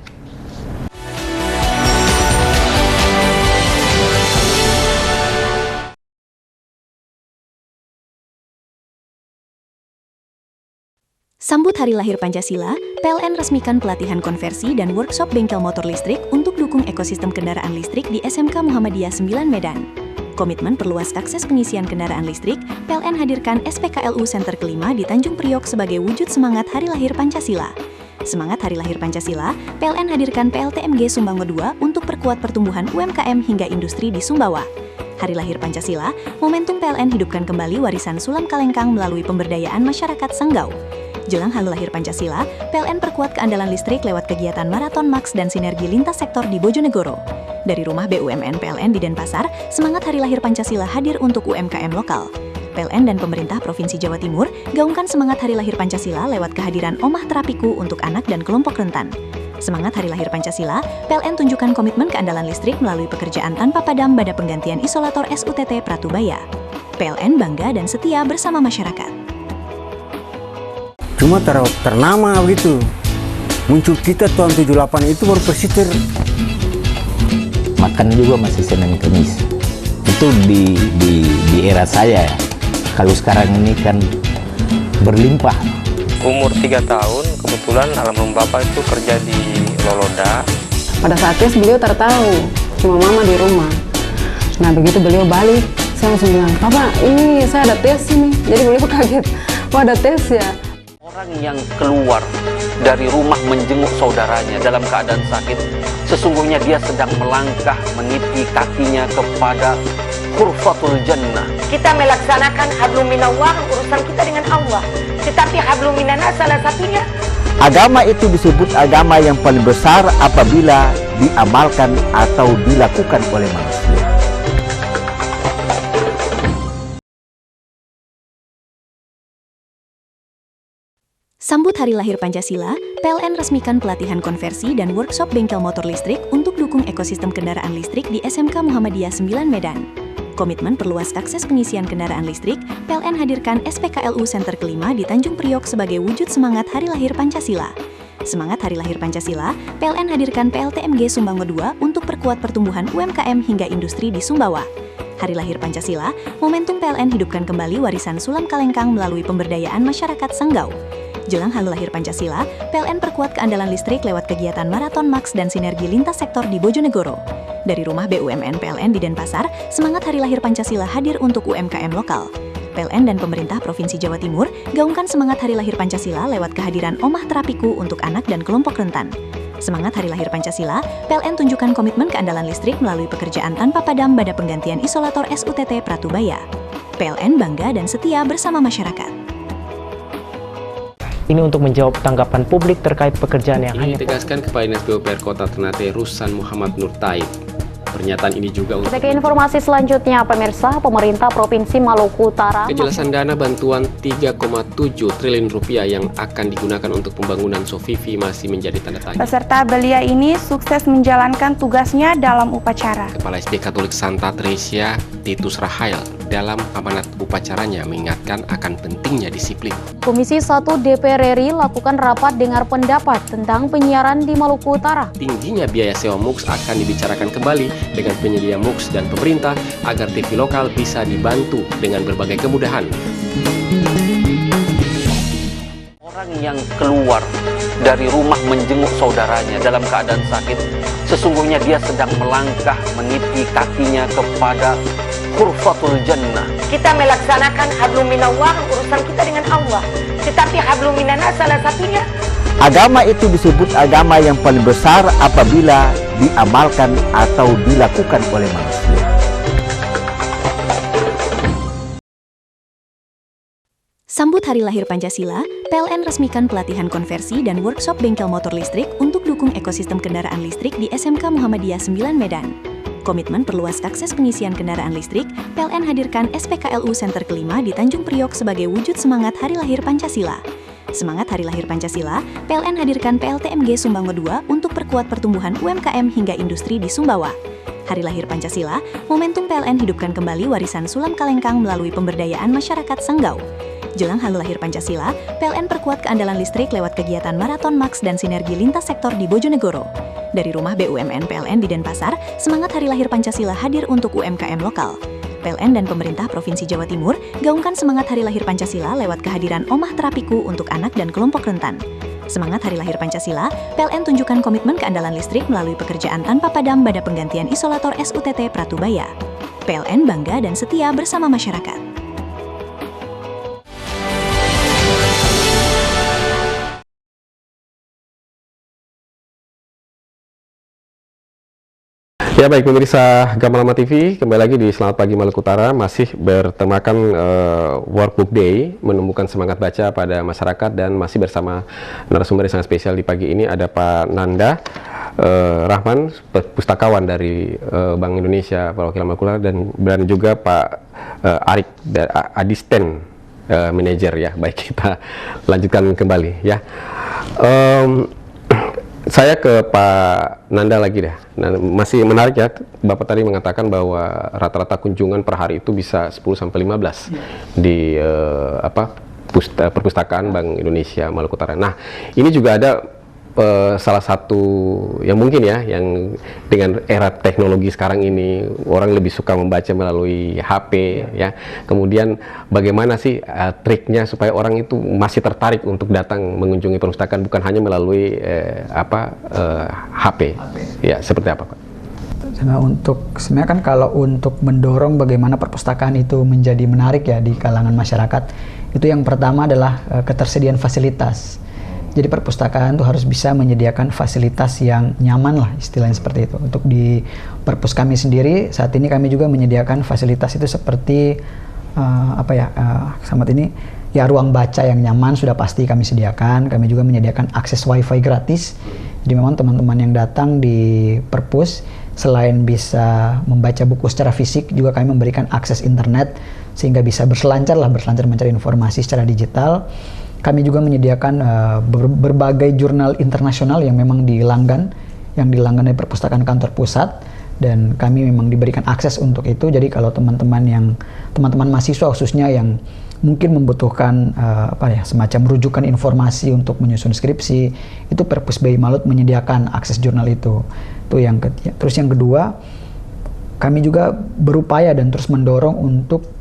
Sambut Hari Lahir Pancasila, PLN resmikan pelatihan konversi dan workshop bengkel motor listrik untuk dukung ekosistem kendaraan listrik di SMK Muhammadiyah 9 Medan. Komitmen perluas akses pengisian kendaraan listrik, PLN hadirkan SPKLU Center kelima di Tanjung Priok sebagai wujud semangat Hari Lahir Pancasila. Semangat Hari Lahir Pancasila, PLN hadirkan PLTMG Sumbango II untuk perkuat pertumbuhan UMKM hingga industri di Sumbawa. Hari Lahir Pancasila, momentum PLN hidupkan kembali warisan Sulam Kalengkang melalui pemberdayaan masyarakat Sanggau. Jelang Hari Lahir Pancasila, PLN perkuat keandalan listrik lewat kegiatan Maraton Max dan sinergi lintas sektor di Bojonegoro. Dari rumah BUMN PLN di Denpasar, semangat Hari Lahir Pancasila hadir untuk UMKM lokal. PLN dan pemerintah Provinsi Jawa Timur gaungkan semangat Hari Lahir Pancasila lewat kehadiran Omah Terapiku untuk anak dan kelompok rentan. Semangat Hari Lahir Pancasila, PLN tunjukkan komitmen keandalan listrik melalui pekerjaan tanpa padam pada penggantian isolator SUTT Pratubaya. PLN bangga dan setia bersama masyarakat. Cuma ternama begitu. Muncul kita tahun 78 itu baru persistir. Makan juga masih Senin Kemis. Itu di era saya. Kalau sekarang ini kan berlimpah. Umur 3 tahun, kebetulan almarhum bapak itu kerja di Loloda. Pada saat tes beliau tertahu, cuma mama di rumah. Nah begitu beliau balik, saya langsung bilang, "Papa, ini saya ada tes ini." Jadi beliau kaget, "Wah ada tes ya?" Orang yang keluar dari rumah menjenguk saudaranya dalam keadaan sakit, sesungguhnya dia sedang melangkah menipi kakinya kepada Khurfatul Jannah. Kita melaksanakan hablum minallah, urusan kita dengan Allah. Tetapi hablum minanas salah satunya. Agama itu disebut agama yang paling besar apabila diamalkan atau dilakukan oleh manusia. Sambut Hari Lahir Pancasila, PLN resmikan pelatihan konversi dan workshop bengkel motor listrik untuk dukung ekosistem kendaraan listrik di SMK Muhammadiyah 9 Medan. Komitmen perluas akses pengisian kendaraan listrik, PLN hadirkan SPKLU Center kelima di Tanjung Priok sebagai wujud semangat Hari Lahir Pancasila. Semangat Hari Lahir Pancasila, PLN hadirkan PLTMG Sumbango II untuk perkuat pertumbuhan UMKM hingga industri di Sumbawa. Hari Lahir Pancasila, momentum PLN hidupkan kembali warisan Sulam Kalengkang melalui pemberdayaan masyarakat Sanggau. Jelang Hari Lahir Pancasila, PLN perkuat keandalan listrik lewat kegiatan Maraton Max dan sinergi lintas sektor di Bojonegoro. Dari rumah BUMN PLN di Denpasar, semangat Hari Lahir Pancasila hadir untuk UMKM lokal. PLN dan pemerintah Provinsi Jawa Timur gaungkan semangat Hari Lahir Pancasila lewat kehadiran Omah Terapiku untuk anak dan kelompok rentan. Semangat Hari Lahir Pancasila, PLN tunjukkan komitmen keandalan listrik melalui pekerjaan tanpa padam pada penggantian isolator SUTT Pratubaya. PLN bangga dan setia bersama masyarakat. Ini untuk menjawab tanggapan publik terkait pekerjaan yang hanya ditegaskan Kepala Dinas PUPR Kota Ternate Rusan Muhammad Nur Taib. Pernyataan ini juga untuk Kita ke informasi selanjutnya, pemirsa. Pemerintah Provinsi Maluku Utara kejelasan dana bantuan 3,7 triliun rupiah yang akan digunakan untuk pembangunan Sofifi masih menjadi tanda tanya. Peserta belia ini sukses menjalankan tugasnya dalam upacara. Kepala SD Katolik Santa Tresia Titus Rahael dalam amanat upacaranya mengingatkan akan pentingnya disiplin. Komisi 1 DPR RI lakukan rapat dengar pendapat tentang penyiaran di Maluku Utara. Tingginya biaya sewa MUX akan dibicarakan kembali dengan penyedia MUX dan pemerintah agar TV lokal bisa dibantu dengan berbagai kemudahan. Orang yang keluar dari rumah menjenguk saudaranya dalam keadaan sakit, sesungguhnya dia sedang melangkah meniti kakinya kepada Khurfatul Jannah. Kita melaksanakan hablum minallah, urusan kita dengan Allah. Tetapi hablum minanas salah satunya. Agama itu disebut agama yang paling besar apabila diamalkan atau dilakukan oleh manusia. Sambut Hari Lahir Pancasila, PLN resmikan pelatihan konversi dan workshop bengkel motor listrik untuk dukung ekosistem kendaraan listrik di SMK Muhammadiyah 9 Medan. Komitmen perluas akses pengisian kendaraan listrik, PLN hadirkan SPKLU Center kelima di Tanjung Priok sebagai wujud semangat Hari Lahir Pancasila. Semangat Hari Lahir Pancasila, PLN hadirkan PLTMG Sumbawa 2 untuk perkuat pertumbuhan UMKM hingga industri di Sumbawa. Hari Lahir Pancasila, momentum PLN hidupkan kembali warisan Sulam Kalengkang melalui pemberdayaan masyarakat Sanggau. Jelang Hari Lahir Pancasila, PLN perkuat keandalan listrik lewat kegiatan Maraton Max dan sinergi lintas sektor di Bojonegoro. Dari rumah BUMN PLN di Denpasar, semangat Hari Lahir Pancasila hadir untuk UMKM lokal. PLN dan pemerintah Provinsi Jawa Timur gaungkan semangat Hari Lahir Pancasila lewat kehadiran Omah Terapiku untuk anak dan kelompok rentan. Semangat Hari Lahir Pancasila, PLN tunjukkan komitmen keandalan listrik melalui pekerjaan tanpa padam pada penggantian isolator SUTT Pratubaya. PLN bangga dan setia bersama masyarakat. Ya baik pemirsa Gamalama TV, kembali lagi di Selamat Pagi Maluku Utara, masih bertemakan Workbook Day, menemukan semangat baca pada masyarakat, dan masih bersama narasumber yang sangat spesial di pagi ini, ada Pak Nanda Rahman, pustakawan dari Bank Indonesia Perwakilan Maluku Utara, dan juga Pak Arik, Adisten Manager ya. Baik, kita lanjutkan kembali ya. Saya ke Pak Nanda lagi deh. Nah, masih menarik ya, Bapak tadi mengatakan bahwa rata-rata kunjungan per hari itu bisa 10-15 di perpustakaan Bank Indonesia Maluku Utara. Nah, ini juga ada salah satu yang mungkin ya, yang dengan era teknologi sekarang ini orang lebih suka membaca melalui HP ya. Kemudian bagaimana sih triknya supaya orang itu masih tertarik untuk datang mengunjungi perpustakaan bukan hanya melalui HP. Ya, seperti apa Pak? Sebenarnya kan kalau untuk mendorong bagaimana perpustakaan itu menjadi menarik ya di kalangan masyarakat, itu yang pertama adalah ketersediaan fasilitas. Jadi perpustakaan itu harus bisa menyediakan fasilitas yang nyaman lah, istilahnya seperti itu. Untuk di perpus kami sendiri, saat ini kami juga menyediakan fasilitas itu seperti sama ini ya, ruang baca yang nyaman sudah pasti kami sediakan. Kami juga menyediakan akses wifi gratis. Jadi memang teman-teman yang datang di perpus, selain bisa membaca buku secara fisik, juga kami memberikan akses internet sehingga bisa berselancar mencari informasi secara digital. Kami juga menyediakan berbagai jurnal internasional yang memang dilanggan dari perpustakaan kantor pusat, dan kami memang diberikan akses untuk itu. Jadi kalau teman-teman mahasiswa khususnya yang mungkin membutuhkan semacam rujukan informasi untuk menyusun skripsi, itu Perpus BI Malut menyediakan akses jurnal itu. Itu yang ketiga. Terus yang kedua, kami juga berupaya dan terus mendorong untuk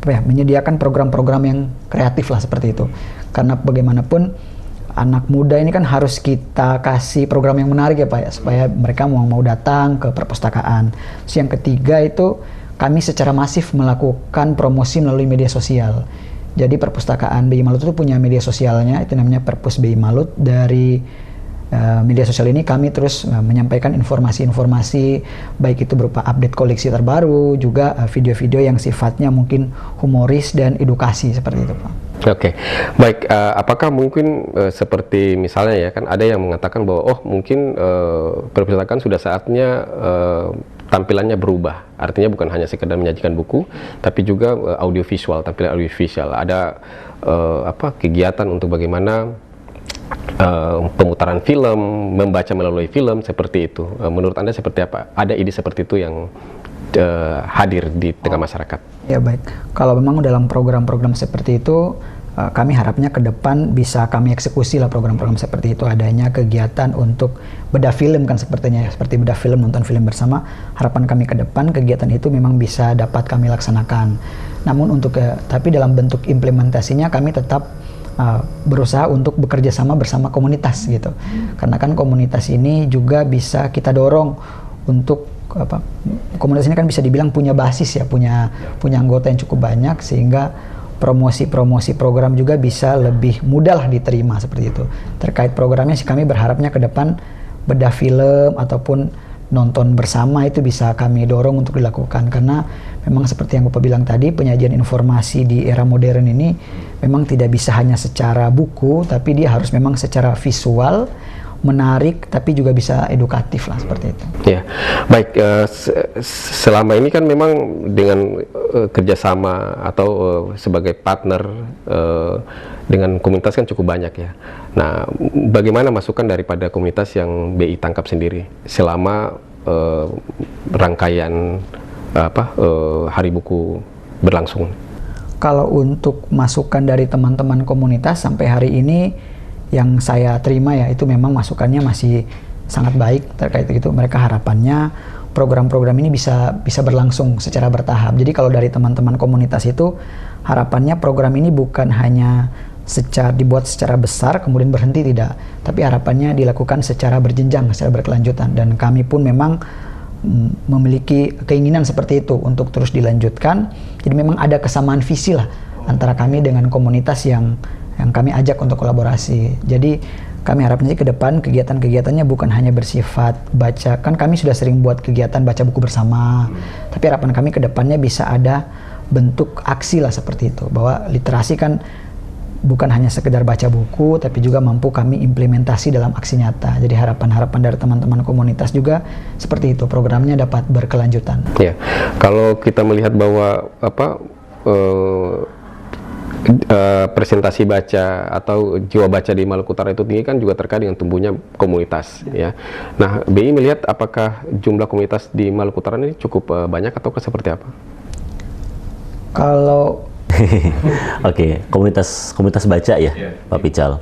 menyediakan program-program yang kreatif lah seperti itu. Karena bagaimanapun anak muda ini kan harus kita kasih program yang menarik ya Pak ya, supaya mereka mau datang ke perpustakaan. Terus yang ketiga itu kami secara masif melakukan promosi melalui media sosial. Jadi perpustakaan BI Malut itu punya media sosialnya, itu namanya Perpus BI Malut. Dari media sosial ini kami terus menyampaikan informasi-informasi, baik itu berupa update koleksi terbaru, juga video-video yang sifatnya mungkin humoris dan edukasi seperti itu, Pak. Oke, baik. Apakah mungkin seperti misalnya ya, kan ada yang mengatakan bahwa mungkin perpustakaan sudah saatnya tampilannya berubah. Artinya bukan hanya sekedar menyajikan buku, tapi juga audiovisual, tampilan audiovisual. Ada kegiatan untuk bagaimana pemutaran film, membaca melalui film seperti itu. Menurut Anda seperti apa? Ada ide seperti itu yang hadir di tengah masyarakat? Ya, baik. Kalau memang dalam program-program seperti itu, kami harapnya ke depan bisa kami eksekusi lah program-program seperti itu. Adanya kegiatan untuk bedah film kan sepertinya, seperti bedah film, nonton film bersama. Harapan kami ke depan kegiatan itu memang bisa dapat kami laksanakan. Namun tapi dalam bentuk implementasinya kami tetap berusaha untuk bekerja sama bersama komunitas gitu. Karena kan komunitas ini juga bisa kita dorong untuk komunitas ini kan bisa dibilang punya basis ya, punya anggota yang cukup banyak, sehingga promosi program juga bisa lebih mudah lah diterima seperti itu. Terkait programnya sih kami berharapnya ke depan bedah film ataupun nonton bersama itu bisa kami dorong untuk dilakukan, karena memang seperti yang Bapak bilang tadi, penyajian informasi di era modern ini memang tidak bisa hanya secara buku, tapi dia harus memang secara visual, menarik, tapi juga bisa edukatif lah seperti itu. Ya, baik. Selama ini kan memang dengan kerjasama atau sebagai partner dengan komunitas kan cukup banyak ya. Nah, bagaimana masukan daripada komunitas yang BI tangkap sendiri selama rangkaian Hari Buku berlangsung? Kalau untuk masukan dari teman-teman komunitas sampai hari ini yang saya terima ya, itu memang masukannya masih sangat baik terkait itu. Mereka harapannya program-program ini bisa berlangsung secara bertahap. Jadi kalau dari teman-teman komunitas itu harapannya program ini bukan hanya dibuat secara besar kemudian berhenti, tidak, tapi harapannya dilakukan secara berjenjang, secara berkelanjutan, dan kami pun memang memiliki keinginan seperti itu untuk terus dilanjutkan. Jadi memang ada kesamaan visi lah antara kami dengan komunitas yang kami ajak untuk kolaborasi. Jadi kami harapnya ke depan kegiatan-kegiatannya bukan hanya bersifat baca, kan kami sudah sering buat kegiatan baca buku bersama, tapi harapan kami ke depannya bisa ada bentuk aksi lah seperti itu, bahwa literasi kan bukan hanya sekedar baca buku, tapi juga mampu kami implementasi dalam aksi nyata. Jadi harapan-harapan dari teman-teman komunitas juga seperti itu, programnya dapat berkelanjutan. Ya, kalau kita melihat bahwa presentasi baca atau jiwa baca di Maluku Utara itu tinggi kan juga terkait dengan tumbuhnya komunitas ya. Nah, BI melihat apakah jumlah komunitas di Maluku Utara ini cukup banyak atau seperti apa? Kalau Oke, komunitas baca ya, Pak Pical.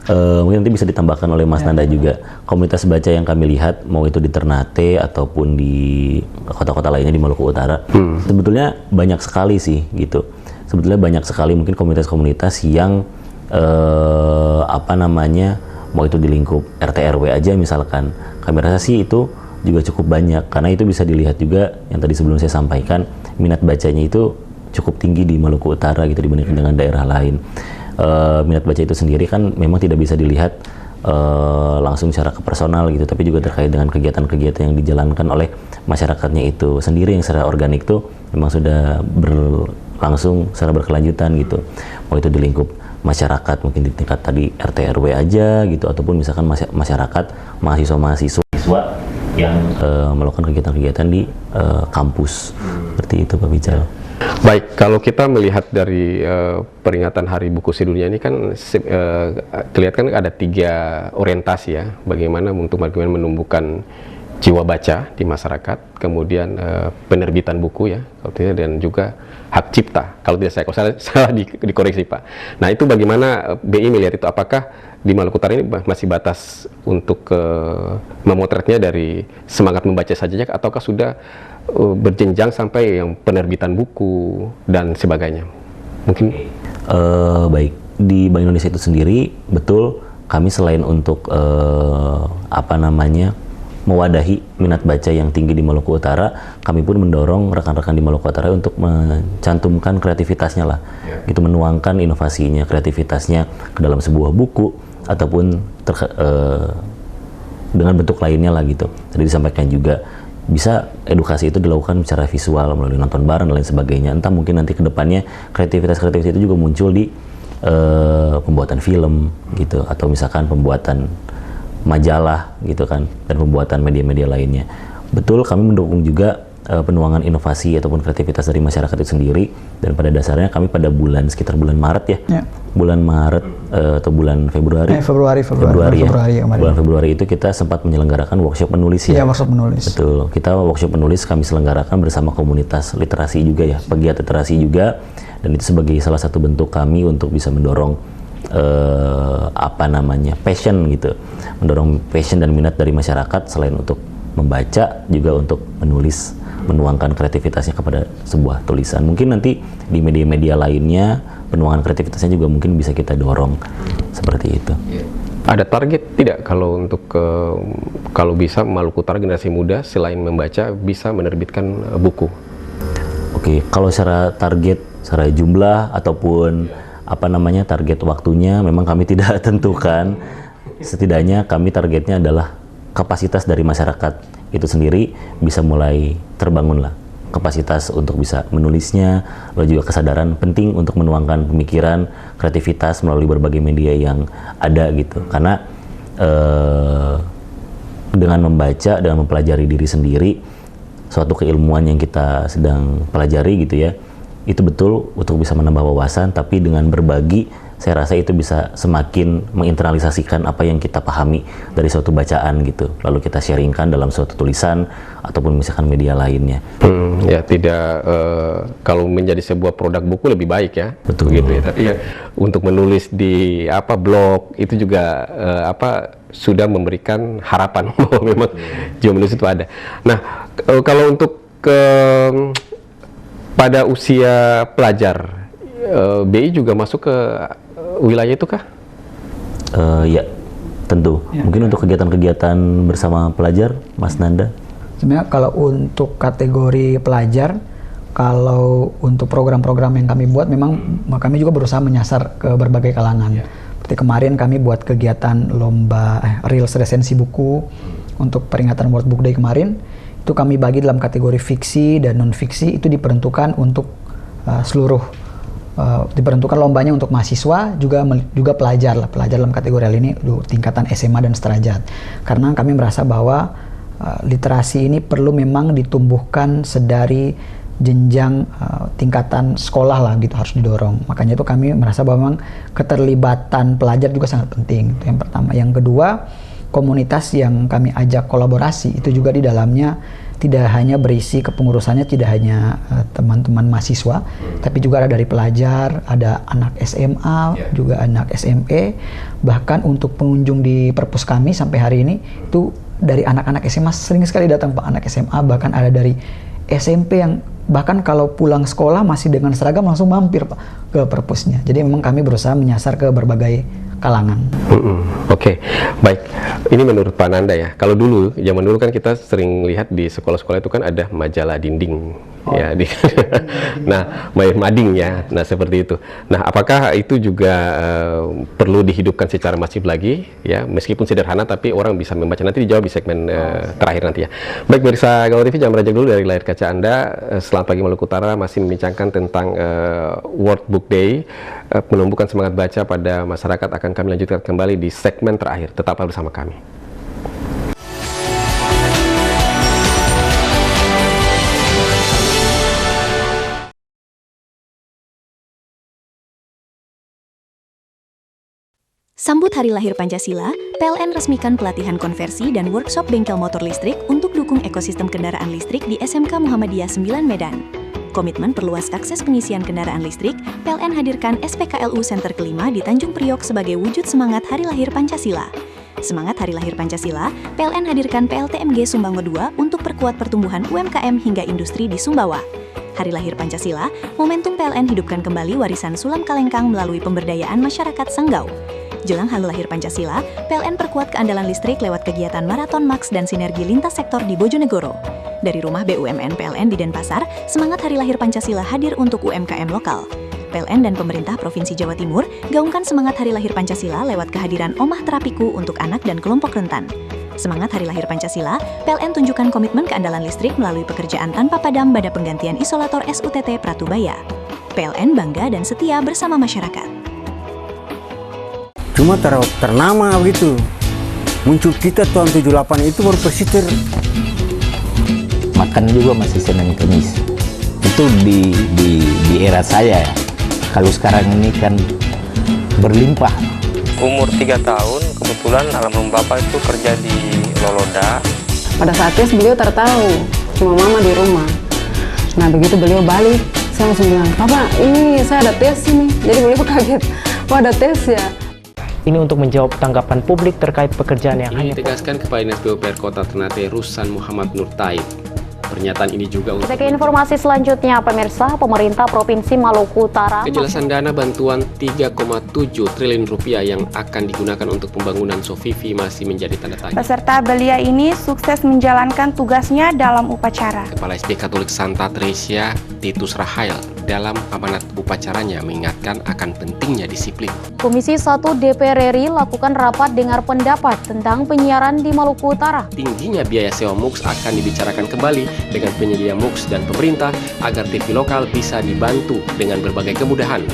Mungkin nanti bisa ditambahkan oleh Mas Nanda juga. Komunitas baca yang kami lihat, mau itu di Ternate ataupun di kota-kota lainnya di Maluku Utara, sebetulnya banyak sekali sih gitu. Sebetulnya banyak sekali mungkin komunitas-komunitas yang mau itu di lingkup RT RW aja misalkan. Kami rasa sih itu juga cukup banyak, karena itu bisa dilihat juga yang tadi sebelum saya sampaikan, minat bacanya itu cukup tinggi di Maluku Utara gitu dibandingkan dengan daerah lain. Minat baca itu sendiri kan memang tidak bisa dilihat langsung secara personal gitu, tapi juga terkait dengan kegiatan-kegiatan yang dijalankan oleh masyarakatnya itu sendiri yang secara organik tuh memang sudah berlangsung secara berkelanjutan gitu. Mau itu di lingkup masyarakat mungkin di tingkat tadi RT RW aja gitu, ataupun misalkan masyarakat mahasiswa yang melakukan kegiatan-kegiatan di kampus. Seperti itu Pak Bical. Baik, kalau kita melihat dari peringatan Hari Buku Sedunia ini kan kelihatan ada 3 orientasi ya, bagaimana menumbuhkan jiwa baca di masyarakat, kemudian penerbitan buku ya, dan juga hak cipta. Kalau tidak saya salah dikoreksi Pak. Nah, itu bagaimana BI melihat itu? Apakah di Maluku Utara ini masih batas untuk memotretnya dari semangat membaca saja, ataukah sudah berjenjang sampai yang penerbitan buku dan sebagainya? Mungkin baik, di Bank Indonesia itu sendiri betul kami selain untuk mewadahi minat baca yang tinggi di Maluku Utara, kami pun mendorong rekan-rekan di Maluku Utara untuk mencantumkan kreativitasnya lah, gitu, menuangkan inovasinya, kreativitasnya ke dalam sebuah buku ataupun dengan bentuk lainnya lah gitu. Tadi disampaikan juga bisa edukasi itu dilakukan secara visual melalui nonton bareng dan lain sebagainya. Entah mungkin nanti ke depannya kreativitas itu juga muncul di pembuatan film gitu, atau misalkan pembuatan majalah gitu kan, dan pembuatan media-media lainnya. Betul, kami mendukung juga penuangan inovasi ataupun kreativitas dari masyarakat itu sendiri, dan pada dasarnya kami pada sekitar bulan Maret ya. Bulan Maret atau bulan Februari. Februari bulan Februari itu kita sempat menyelenggarakan workshop menulis ya. Workshop menulis. Betul. Kita workshop menulis kami selenggarakan bersama komunitas literasi juga ya, pegiat literasi juga, dan itu sebagai salah satu bentuk kami untuk bisa mendorong passion gitu, mendorong passion dan minat dari masyarakat, selain untuk membaca juga untuk menulis, menuangkan kreativitasnya kepada sebuah tulisan. Mungkin nanti di media-media lainnya penuangan kreativitasnya juga mungkin bisa kita dorong seperti itu. Ada target tidak kalau untuk kalau bisa Maluku Utara generasi muda selain membaca bisa menerbitkan buku? Oke, kalau secara target, secara jumlah ataupun target waktunya memang kami tidak tentukan. Setidaknya kami targetnya adalah kapasitas dari masyarakat itu sendiri bisa mulai terbangun lah, kapasitas untuk bisa menulisnya, lalu juga kesadaran penting untuk menuangkan pemikiran, kreativitas melalui berbagai media yang ada gitu. Karena dengan membaca, dengan mempelajari diri sendiri, suatu keilmuan yang kita sedang pelajari gitu ya, itu betul untuk bisa menambah wawasan, tapi dengan berbagi saya rasa itu bisa semakin menginternalisasikan apa yang kita pahami dari suatu bacaan gitu, lalu kita sharingkan dalam suatu tulisan ataupun misalkan media lainnya. Ya tidak, kalau menjadi sebuah produk buku lebih baik ya. Betul. Gitu ya. Tapi ya untuk menulis di blog itu juga sudah memberikan harapan bahwa memang jiwa menulis itu ada. Nah, kalau untuk pada usia pelajar, BI juga masuk ke wilayah itu kah? Ya, tentu. Mungkin untuk kegiatan-kegiatan bersama pelajar, Mas Nanda? Sebenarnya kalau untuk kategori pelajar, kalau untuk program-program yang kami buat, memang kami juga berusaha menyasar ke berbagai kalangan. Seperti kemarin kami buat kegiatan lomba Reels resensi buku untuk peringatan World Book Day kemarin. Itu kami bagi dalam kategori fiksi dan non-fiksi, itu diperuntukkan untuk seluruh diperuntukkan lombanya untuk mahasiswa juga pelajar dalam kategori ini tingkatan SMA dan sederajat, karena kami merasa bahwa literasi ini perlu memang ditumbuhkan sedari jenjang tingkatan sekolah lah gitu, harus didorong. Makanya itu kami merasa bahwa memang keterlibatan pelajar juga sangat penting, itu yang pertama. Yang kedua, komunitas yang kami ajak kolaborasi itu juga di dalamnya tidak hanya berisi kepengurusannya tidak hanya teman-teman mahasiswa, tapi juga ada dari pelajar, ada anak SMA, juga anak SMP, bahkan untuk pengunjung di perpus kami sampai hari ini itu dari anak-anak SMA sering sekali datang Pak, anak SMA, bahkan ada dari SMP yang bahkan kalau pulang sekolah masih dengan seragam langsung mampir Pak ke perpusnya. Jadi memang kami berusaha menyasar ke berbagai kalangan. Oke, baik. Ini menurut Pak Nanda ya. Kalau dulu, zaman dulu kan kita sering lihat di sekolah-sekolah itu kan ada majalah dinding, ya. Nah, mading ya. Nah, seperti itu. Nah, apakah itu juga perlu dihidupkan secara masif lagi, ya? Meskipun sederhana, tapi orang bisa membaca. Nanti dijawab di segmen terakhir nanti ya. Baik, pemirsa Galau TV, jangan beranjak dulu dari layar kaca Anda. Selamat pagi Maluku Utara masih membincangkan tentang World Book Day, menumbuhkan semangat baca pada masyarakat. Akan kami lanjutkan kembali di segmen terakhir. Tetaplah bersama kami. Sambut Hari Lahir Pancasila, PLN resmikan pelatihan konversi dan workshop bengkel motor listrik untuk dukung ekosistem kendaraan listrik di SMK Muhammadiyah 9 Medan. Komitmen perluas akses pengisian kendaraan listrik, PLN hadirkan SPKLU Center kelima di Tanjung Priok sebagai wujud semangat Hari Lahir Pancasila. Semangat Hari Lahir Pancasila, PLN hadirkan PLTMG Sumbawa 2 untuk perkuat pertumbuhan UMKM hingga industri di Sumbawa. Hari Lahir Pancasila, momentum PLN hidupkan kembali warisan Sulam Kalengkang melalui pemberdayaan masyarakat Sanggau. Jelang Hari Lahir Pancasila, PLN perkuat keandalan listrik lewat kegiatan Maraton Max dan sinergi lintas sektor di Bojonegoro. Dari rumah BUMN PLN di Denpasar, semangat Hari Lahir Pancasila hadir untuk UMKM lokal. PLN dan pemerintah Provinsi Jawa Timur gaungkan semangat Hari Lahir Pancasila lewat kehadiran Omah Terapiku untuk anak dan kelompok rentan. Semangat Hari Lahir Pancasila, PLN tunjukkan komitmen keandalan listrik melalui pekerjaan tanpa padam pada penggantian isolator SUTT Pratubaya. PLN bangga dan setia bersama masyarakat. Cuma ternama begitu. Muncul kita tahun 78 itu baru persiter. Makan juga masih Senin Kamis. Itu di era saya ya. Kalau sekarang ini kan berlimpah. Umur 3 tahun, kebetulan almarhum bapak itu kerja di Loloda. Pada saat tes beliau tertahu, cuma mama di rumah. Nah begitu beliau balik, saya langsung bilang, Papa ini saya ada tes ini. Jadi beliau kaget, wah ada tes ya. Ini untuk menjawab tanggapan publik terkait pekerjaan yang hanya ditegaskan Kepala Dinas PUPR Kota Ternate Rusan Muhammad Nur Taib. Pernyataan ini juga untuk Kita ke informasi selanjutnya, pemirsa. Pemerintah Provinsi Maluku Utara kejelasan dana bantuan 3,7 triliun rupiah yang akan digunakan untuk pembangunan Sofifi masih menjadi tanda tanya. Peserta belia ini sukses menjalankan tugasnya dalam upacara. Kepala SD Katolik Santa Tresia Titus Rahael dalam amanat upacaranya mengingatkan akan pentingnya disiplin. Komisi 1 DPR RI lakukan rapat dengar pendapat tentang penyiaran di Maluku Utara. Tingginya biaya sewa MUX akan dibicarakan kembali dengan penyedia MUX dan pemerintah agar TV lokal bisa dibantu dengan berbagai kemudahan.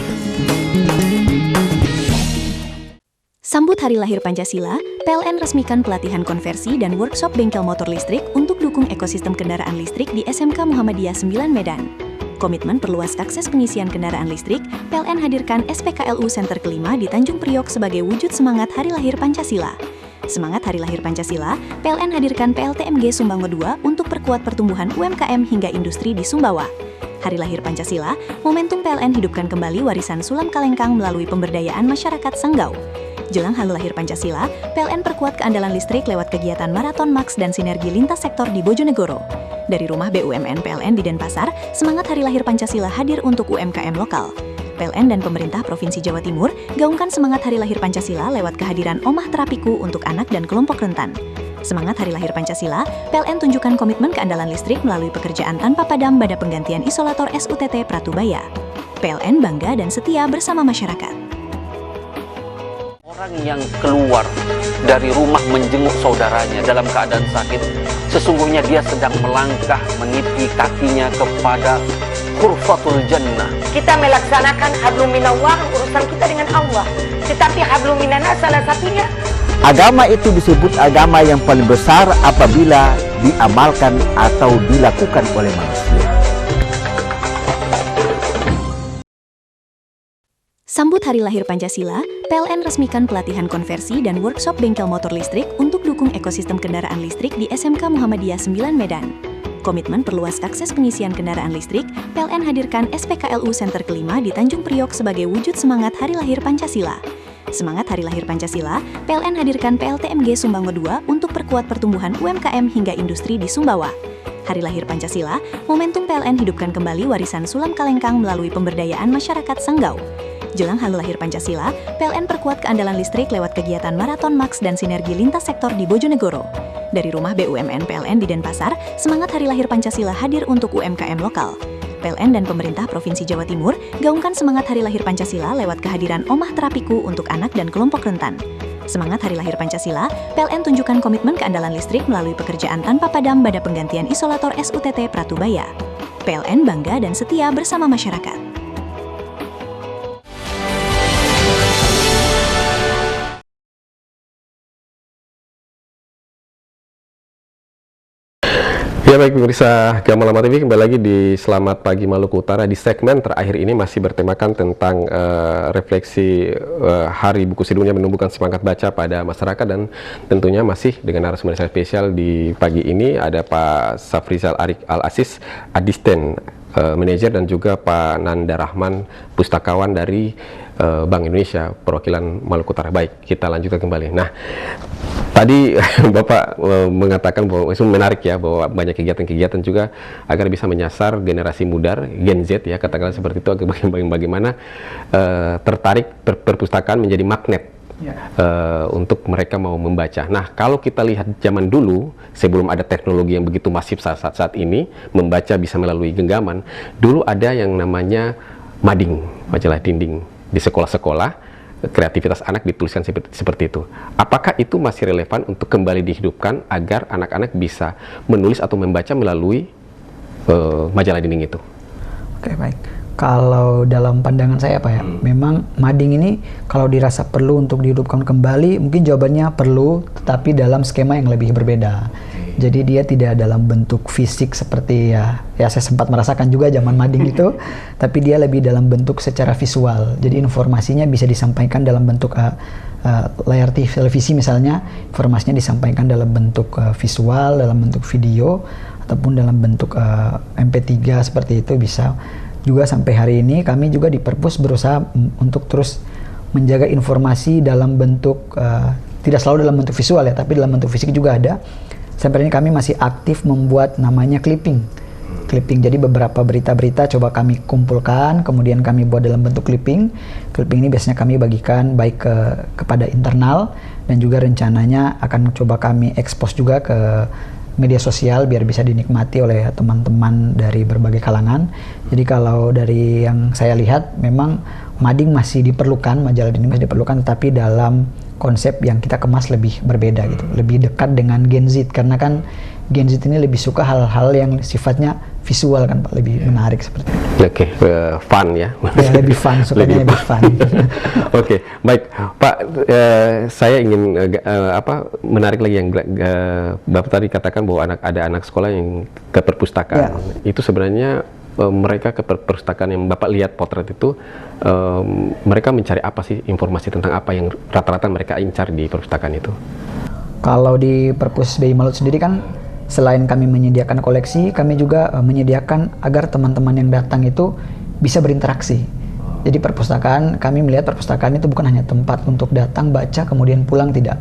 Sambut Hari Lahir Pancasila, PLN resmikan pelatihan konversi dan workshop bengkel motor listrik untuk dukung ekosistem kendaraan listrik di SMK Muhammadiyah 9 Medan. Komitmen perluas akses pengisian kendaraan listrik, PLN hadirkan SPKLU Center kelima di Tanjung Priok sebagai wujud semangat Hari Lahir Pancasila. Semangat Hari Lahir Pancasila, PLN hadirkan PLTMG Sumbawa 2 untuk perkuat pertumbuhan UMKM hingga industri di Sumbawa. Hari Lahir Pancasila, momentum PLN hidupkan kembali warisan Sulam Kalengkang melalui pemberdayaan masyarakat Sanggau. Jelang Hari Lahir Pancasila, PLN perkuat keandalan listrik lewat kegiatan Maraton Max dan sinergi lintas sektor di Bojonegoro. Dari rumah BUMN PLN di Denpasar, semangat Hari Lahir Pancasila hadir untuk UMKM lokal. PLN dan pemerintah Provinsi Jawa Timur gaungkan semangat Hari Lahir Pancasila lewat kehadiran Omah Terapiku untuk anak dan kelompok rentan. Semangat Hari Lahir Pancasila, PLN tunjukkan komitmen keandalan listrik melalui pekerjaan tanpa padam pada penggantian isolator SUTT Pratubaya. PLN bangga dan setia bersama masyarakat. Orang yang keluar dari rumah menjenguk saudaranya dalam keadaan sakit, sesungguhnya dia sedang melangkah meniti kakinya kepada Khurfatul Jannah. Kita melaksanakan hablum minallah, urusan kita dengan Allah. Tetapi hablum minanas salah satunya. Agama itu disebut agama yang paling besar apabila diamalkan atau dilakukan oleh manusia. Sambut Hari Lahir Pancasila, PLN resmikan pelatihan konversi dan workshop bengkel motor listrik untuk dukung ekosistem kendaraan listrik di SMK Muhammadiyah 9 Medan. Komitmen perluas akses pengisian kendaraan listrik, PLN hadirkan SPKLU Center kelima di Tanjung Priok sebagai wujud semangat Hari Lahir Pancasila. Semangat Hari Lahir Pancasila, PLN hadirkan PLTMG Sumbawa 2 untuk perkuat pertumbuhan UMKM hingga industri di Sumbawa. Hari Lahir Pancasila, momentum PLN hidupkan kembali warisan Sulam Kalengkang melalui pemberdayaan masyarakat Sanggau. Jelang Hari Lahir Pancasila, PLN perkuat keandalan listrik lewat kegiatan Maraton Max dan sinergi lintas sektor di Bojonegoro. Dari rumah BUMN PLN di Denpasar, semangat Hari Lahir Pancasila hadir untuk UMKM lokal. PLN dan pemerintah Provinsi Jawa Timur gaungkan semangat Hari Lahir Pancasila lewat kehadiran Omah Terapiku untuk anak dan kelompok rentan. Semangat Hari Lahir Pancasila, PLN tunjukkan komitmen keandalan listrik melalui pekerjaan tanpa padam pada penggantian isolator SUTT Pratubaya. PLN bangga dan setia bersama masyarakat. Ya baik pemirsa Gamalama TV, kembali lagi di Selamat Pagi Maluku Utara. Di segmen terakhir ini masih bertemakan tentang refleksi Hari Buku Sedunia menumbuhkan semangat baca pada masyarakat, dan tentunya masih dengan narasumber spesial di pagi ini ada Pak Safrizal Arik Al-Aziz, Asisten Manajer, dan juga Pak Nanda Rahman, Pustakawan dari Bank Indonesia perwakilan Maluku Utara. Baik, kita lanjutkan kembali. Nah, tadi Bapak mengatakan bahwa itu menarik ya, bahwa banyak kegiatan-kegiatan juga agar bisa menyasar generasi muda, Gen Z ya, katakanlah seperti itu, agar bagaimana tertarik perpustakaan menjadi magnet untuk mereka mau membaca. Nah, kalau kita lihat zaman dulu, sebelum ada teknologi yang begitu masif saat ini, membaca bisa melalui genggaman, dulu ada yang namanya mading, majalah dinding di sekolah-sekolah, kreativitas anak dituliskan seperti itu. Apakah itu masih relevan untuk kembali dihidupkan agar anak-anak bisa menulis atau membaca melalui majalah dinding itu? Oke, baik. Kalau dalam pandangan saya Pak ya, memang mading ini kalau dirasa perlu untuk dihidupkan kembali, mungkin jawabannya perlu, tetapi dalam skema yang lebih berbeda. Jadi dia tidak dalam bentuk fisik seperti ya saya sempat merasakan juga zaman mading itu, tapi dia lebih dalam bentuk secara visual. Jadi informasinya bisa disampaikan dalam bentuk layar televisi misalnya, informasinya disampaikan dalam bentuk visual, dalam bentuk video, ataupun dalam bentuk MP3 seperti itu bisa. Juga sampai hari ini kami juga di Perpus berusaha untuk terus menjaga informasi dalam bentuk tidak selalu dalam bentuk visual ya, tapi dalam bentuk fisik juga ada. Sampai ini kami masih aktif membuat namanya clipping. Jadi beberapa berita-berita coba kami kumpulkan, kemudian kami buat dalam bentuk clipping. Clipping ini biasanya kami bagikan baik kepada internal, dan juga rencananya akan coba kami expose juga ke media sosial biar bisa dinikmati oleh teman-teman dari berbagai kalangan. Jadi kalau dari yang saya lihat memang mading masih diperlukan, majalah dinding masih diperlukan, tetapi dalam konsep yang kita kemas lebih berbeda gitu, lebih dekat dengan Gen Z, karena kan Gen Z ini lebih suka hal-hal yang sifatnya visual kan Pak, lebih menarik seperti itu. Oke, fun ya? Ya lebih fun, sukanya lebih fun. Oke, baik Pak, saya ingin menarik lagi yang Bapak tadi katakan bahwa ada anak sekolah yang ke perpustakaan. Itu sebenarnya mereka ke perpustakaan yang Bapak lihat potret itu, mereka mencari apa sih, informasi tentang apa yang rata-rata mereka incar di perpustakaan itu? Kalau di Perpus BI Malut sendiri kan, selain kami menyediakan koleksi, kami juga menyediakan agar teman-teman yang datang itu bisa berinteraksi. Jadi perpustakaan, kami melihat perpustakaan itu bukan hanya tempat untuk datang, baca, kemudian pulang, tidak.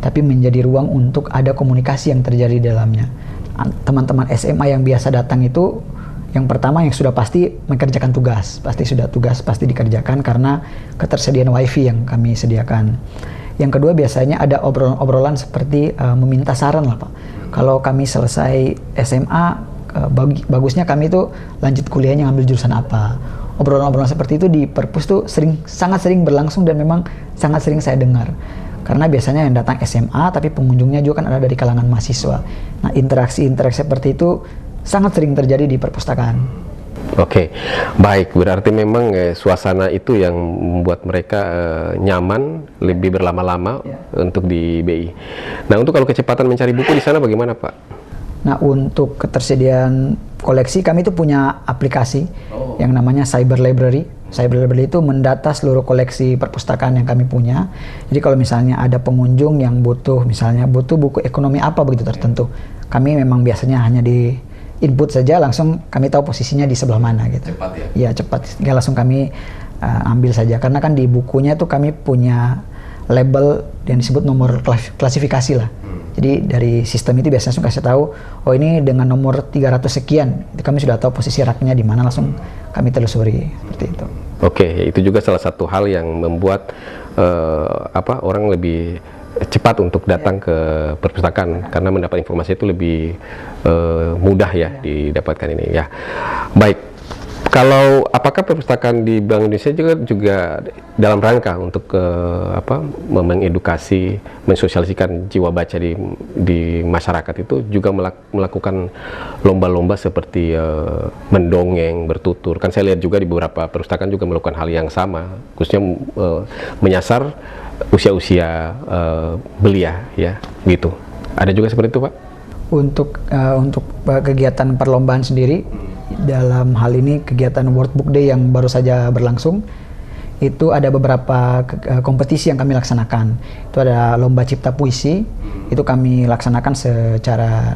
Tapi menjadi ruang untuk ada komunikasi yang terjadi di dalamnya. Teman-teman SMA yang biasa datang itu, yang pertama yang sudah pasti mengerjakan tugas. Pasti dikerjakan karena ketersediaan wifi yang kami sediakan. Yang kedua biasanya ada obrolan-obrolan seperti meminta saran lah Pak. Kalau kami selesai SMA, bagusnya kami itu lanjut kuliahnya ngambil jurusan apa. Obrolan-obrolan seperti itu di Perpus tuh sangat sering berlangsung dan memang sangat sering saya dengar. Karena biasanya yang datang SMA, tapi pengunjungnya juga kan ada dari kalangan mahasiswa. Nah, interaksi-interaksi seperti itu sangat sering terjadi di perpustakaan. Oke, baik. Berarti memang suasana itu yang membuat mereka nyaman, lebih berlama-lama untuk di BI. Nah, untuk kalau kecepatan mencari buku di sana bagaimana, Pak? Nah, untuk ketersediaan koleksi, kami itu punya aplikasi yang namanya Cyber Library. Cyber Library itu mendata seluruh koleksi perpustakaan yang kami punya. Jadi kalau misalnya ada pengunjung yang butuh buku ekonomi apa begitu tertentu, kami memang biasanya hanya di input saja, langsung kami tahu posisinya di sebelah mana gitu. Cepat ya? Iya cepat, tinggal langsung kami ambil saja. Karena kan di bukunya tuh kami punya label yang disebut nomor klasifikasi lah. Jadi dari sistem itu biasanya langsung kasih tahu, oh ini dengan nomor 300 sekian, itu kami sudah tahu posisi raknya di mana, langsung kami telusuri seperti itu. Oke, itu juga salah satu hal yang membuat orang lebih cepat untuk datang ke perpustakaan karena mendapat informasi itu lebih mudah ya didapatkan ini ya. Baik, kalau apakah perpustakaan di Bank Indonesia juga dalam rangka untuk mengedukasi, mensosialisasikan jiwa baca di masyarakat itu juga melakukan lomba-lomba seperti mendongeng, bertutur. Kan saya lihat juga di beberapa perpustakaan juga melakukan hal yang sama, khususnya menyasar usia-usia belia ya gitu. Ada juga seperti itu, Pak? Untuk kegiatan perlombaan sendiri, dalam hal ini kegiatan World Book Day yang baru saja berlangsung, itu ada beberapa kompetisi yang kami laksanakan. Itu ada lomba cipta puisi, itu kami laksanakan secara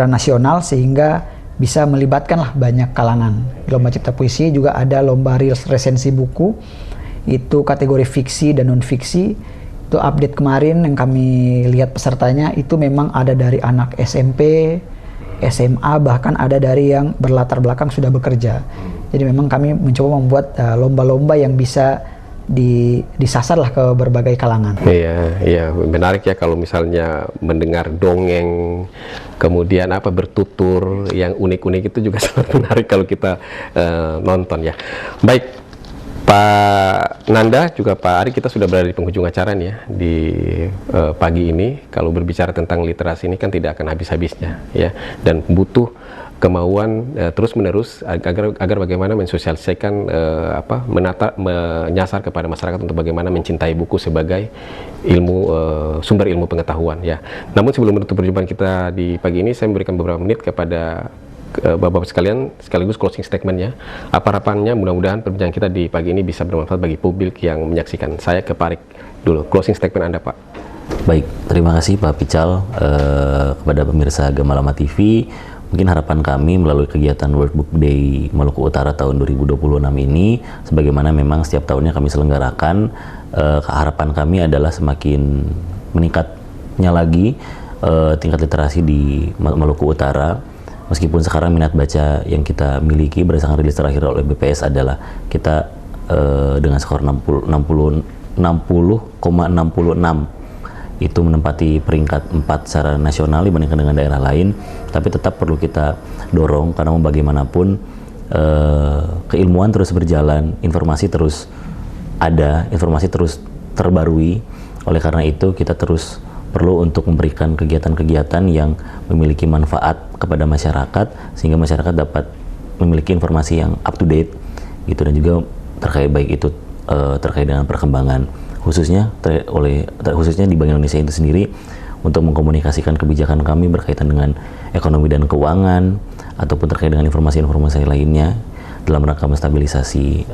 nasional sehingga bisa melibatkan lah banyak kalangan. Lomba cipta puisi juga ada lomba resensi buku, itu kategori fiksi dan non fiksi. Itu update kemarin yang kami lihat pesertanya itu memang ada dari anak SMP, SMA, bahkan ada dari yang berlatar belakang sudah bekerja. Jadi memang kami mencoba membuat lomba-lomba yang bisa disasarlah ke berbagai kalangan. Iya, menarik ya kalau misalnya mendengar dongeng, kemudian bertutur yang unik-unik itu juga sangat menarik kalau kita nonton ya. Baik, Pak Nanda juga Pak Ari, kita sudah berada di penghujung acara nih ya di pagi ini. Kalau berbicara tentang literasi ini kan tidak akan habis-habisnya ya, dan butuh kemauan terus-menerus agar bagaimana mensosialisasikan menyasar kepada masyarakat untuk bagaimana mencintai buku sebagai ilmu sumber ilmu pengetahuan ya. Namun sebelum menutup perjumpaan kita di pagi ini, saya memberikan beberapa menit kepada Bapak-Bapak sekalian sekaligus closing statement-nya. Apa harapannya mudah-mudahan perbincangan kita di pagi ini bisa bermanfaat bagi publik yang menyaksikan. Saya ke Pak Arik dulu, closing statement Anda Pak. Baik, terima kasih Pak Pical kepada pemirsa Gamalama TV. Mungkin harapan kami melalui kegiatan World Book Day Maluku Utara tahun 2026 ini, sebagaimana memang setiap tahunnya kami selenggarakan, harapan kami adalah semakin meningkatnya lagi tingkat literasi di Maluku Utara. Meskipun sekarang minat baca yang kita miliki berdasarkan rilis terakhir oleh BPS adalah kita dengan skor 60,66 itu menempati peringkat 4 secara nasional dibandingkan dengan daerah lain, tapi tetap perlu kita dorong karena mau bagaimanapun keilmuan terus berjalan, informasi terus ada, informasi terus terbarui. Oleh karena itu kita terus perlu untuk memberikan kegiatan-kegiatan yang memiliki manfaat kepada masyarakat sehingga masyarakat dapat memiliki informasi yang up to date gitu, dan juga terkait baik itu terkait dengan perkembangan khususnya di Bank Indonesia itu sendiri untuk mengkomunikasikan kebijakan kami berkaitan dengan ekonomi dan keuangan ataupun terkait dengan informasi-informasi lainnya dalam rangka menstabilisasi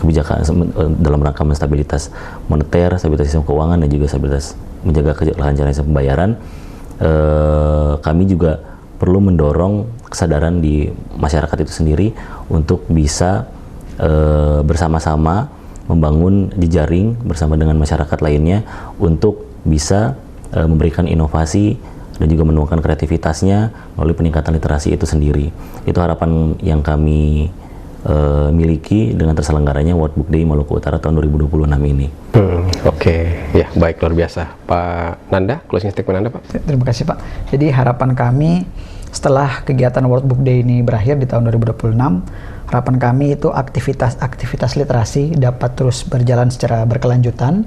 kebijakan, dalam rangka menstabilitas moneter, stabilitas sistem keuangan, dan juga stabilitas menjaga kelancaran sistem pembayaran. Kami juga perlu mendorong kesadaran di masyarakat itu sendiri untuk bisa bersama-sama membangun jejaring bersama dengan masyarakat lainnya untuk bisa memberikan inovasi dan juga menuangkan kreativitasnya melalui peningkatan literasi itu sendiri. Itu harapan yang kami miliki dengan terselenggaranya World Book Day Maluku Utara tahun 2026 ini. Oke, ya baik, luar biasa. Pak Nanda, closing statement Anda Pak. Terima kasih Pak. Jadi harapan kami setelah kegiatan World Book Day ini berakhir di tahun 2026, harapan kami itu aktivitas literasi dapat terus berjalan secara berkelanjutan,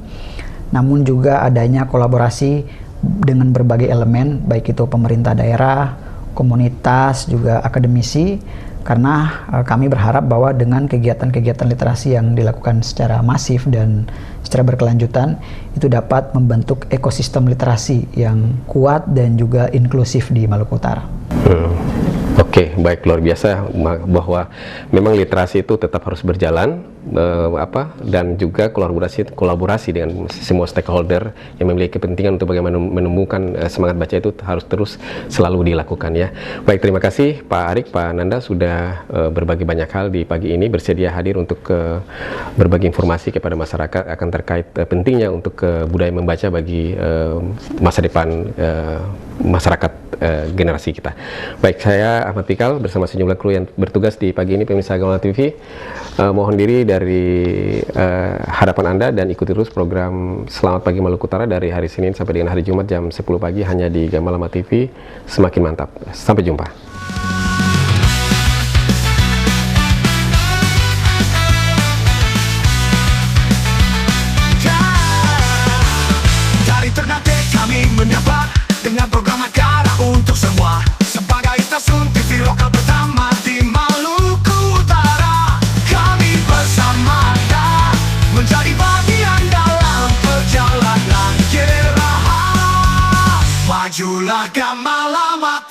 namun juga adanya kolaborasi dengan berbagai elemen, baik itu pemerintah daerah, komunitas, juga akademisi, karena kami berharap bahwa dengan kegiatan-kegiatan literasi yang dilakukan secara masif dan secara berkelanjutan, itu dapat membentuk ekosistem literasi yang kuat dan juga inklusif di Maluku Utara. Oke, baik, luar biasa bahwa memang literasi itu tetap harus berjalan dan juga kolaborasi dengan semua stakeholder yang memiliki kepentingan untuk bagaimana menemukan semangat baca itu harus terus selalu dilakukan ya. Baik, terima kasih Pak Arik, Pak Nanda sudah berbagi banyak hal di pagi ini, bersedia hadir untuk berbagi informasi kepada masyarakat akan terkait pentingnya untuk budaya membaca bagi masa depan masyarakat generasi kita. Baik, saya Ahmad Pikal bersama sejumlah kru yang bertugas di pagi ini pemirsa Gamalama TV mohon diri dari hadapan Anda dan ikuti terus program Selamat Pagi Maluku Utara dari hari Senin sampai dengan hari Jumat jam 10 pagi hanya di Gamalama TV. Semakin mantap. Sampai jumpa. Dari Ternate kami menyapa dengan program acara untuk semua sebagai stasiun TV lokal pertama di Maluku Utara. Kami bersama Anda menjadi bagian dalam perjalanan generasi. Majulah Gamalama.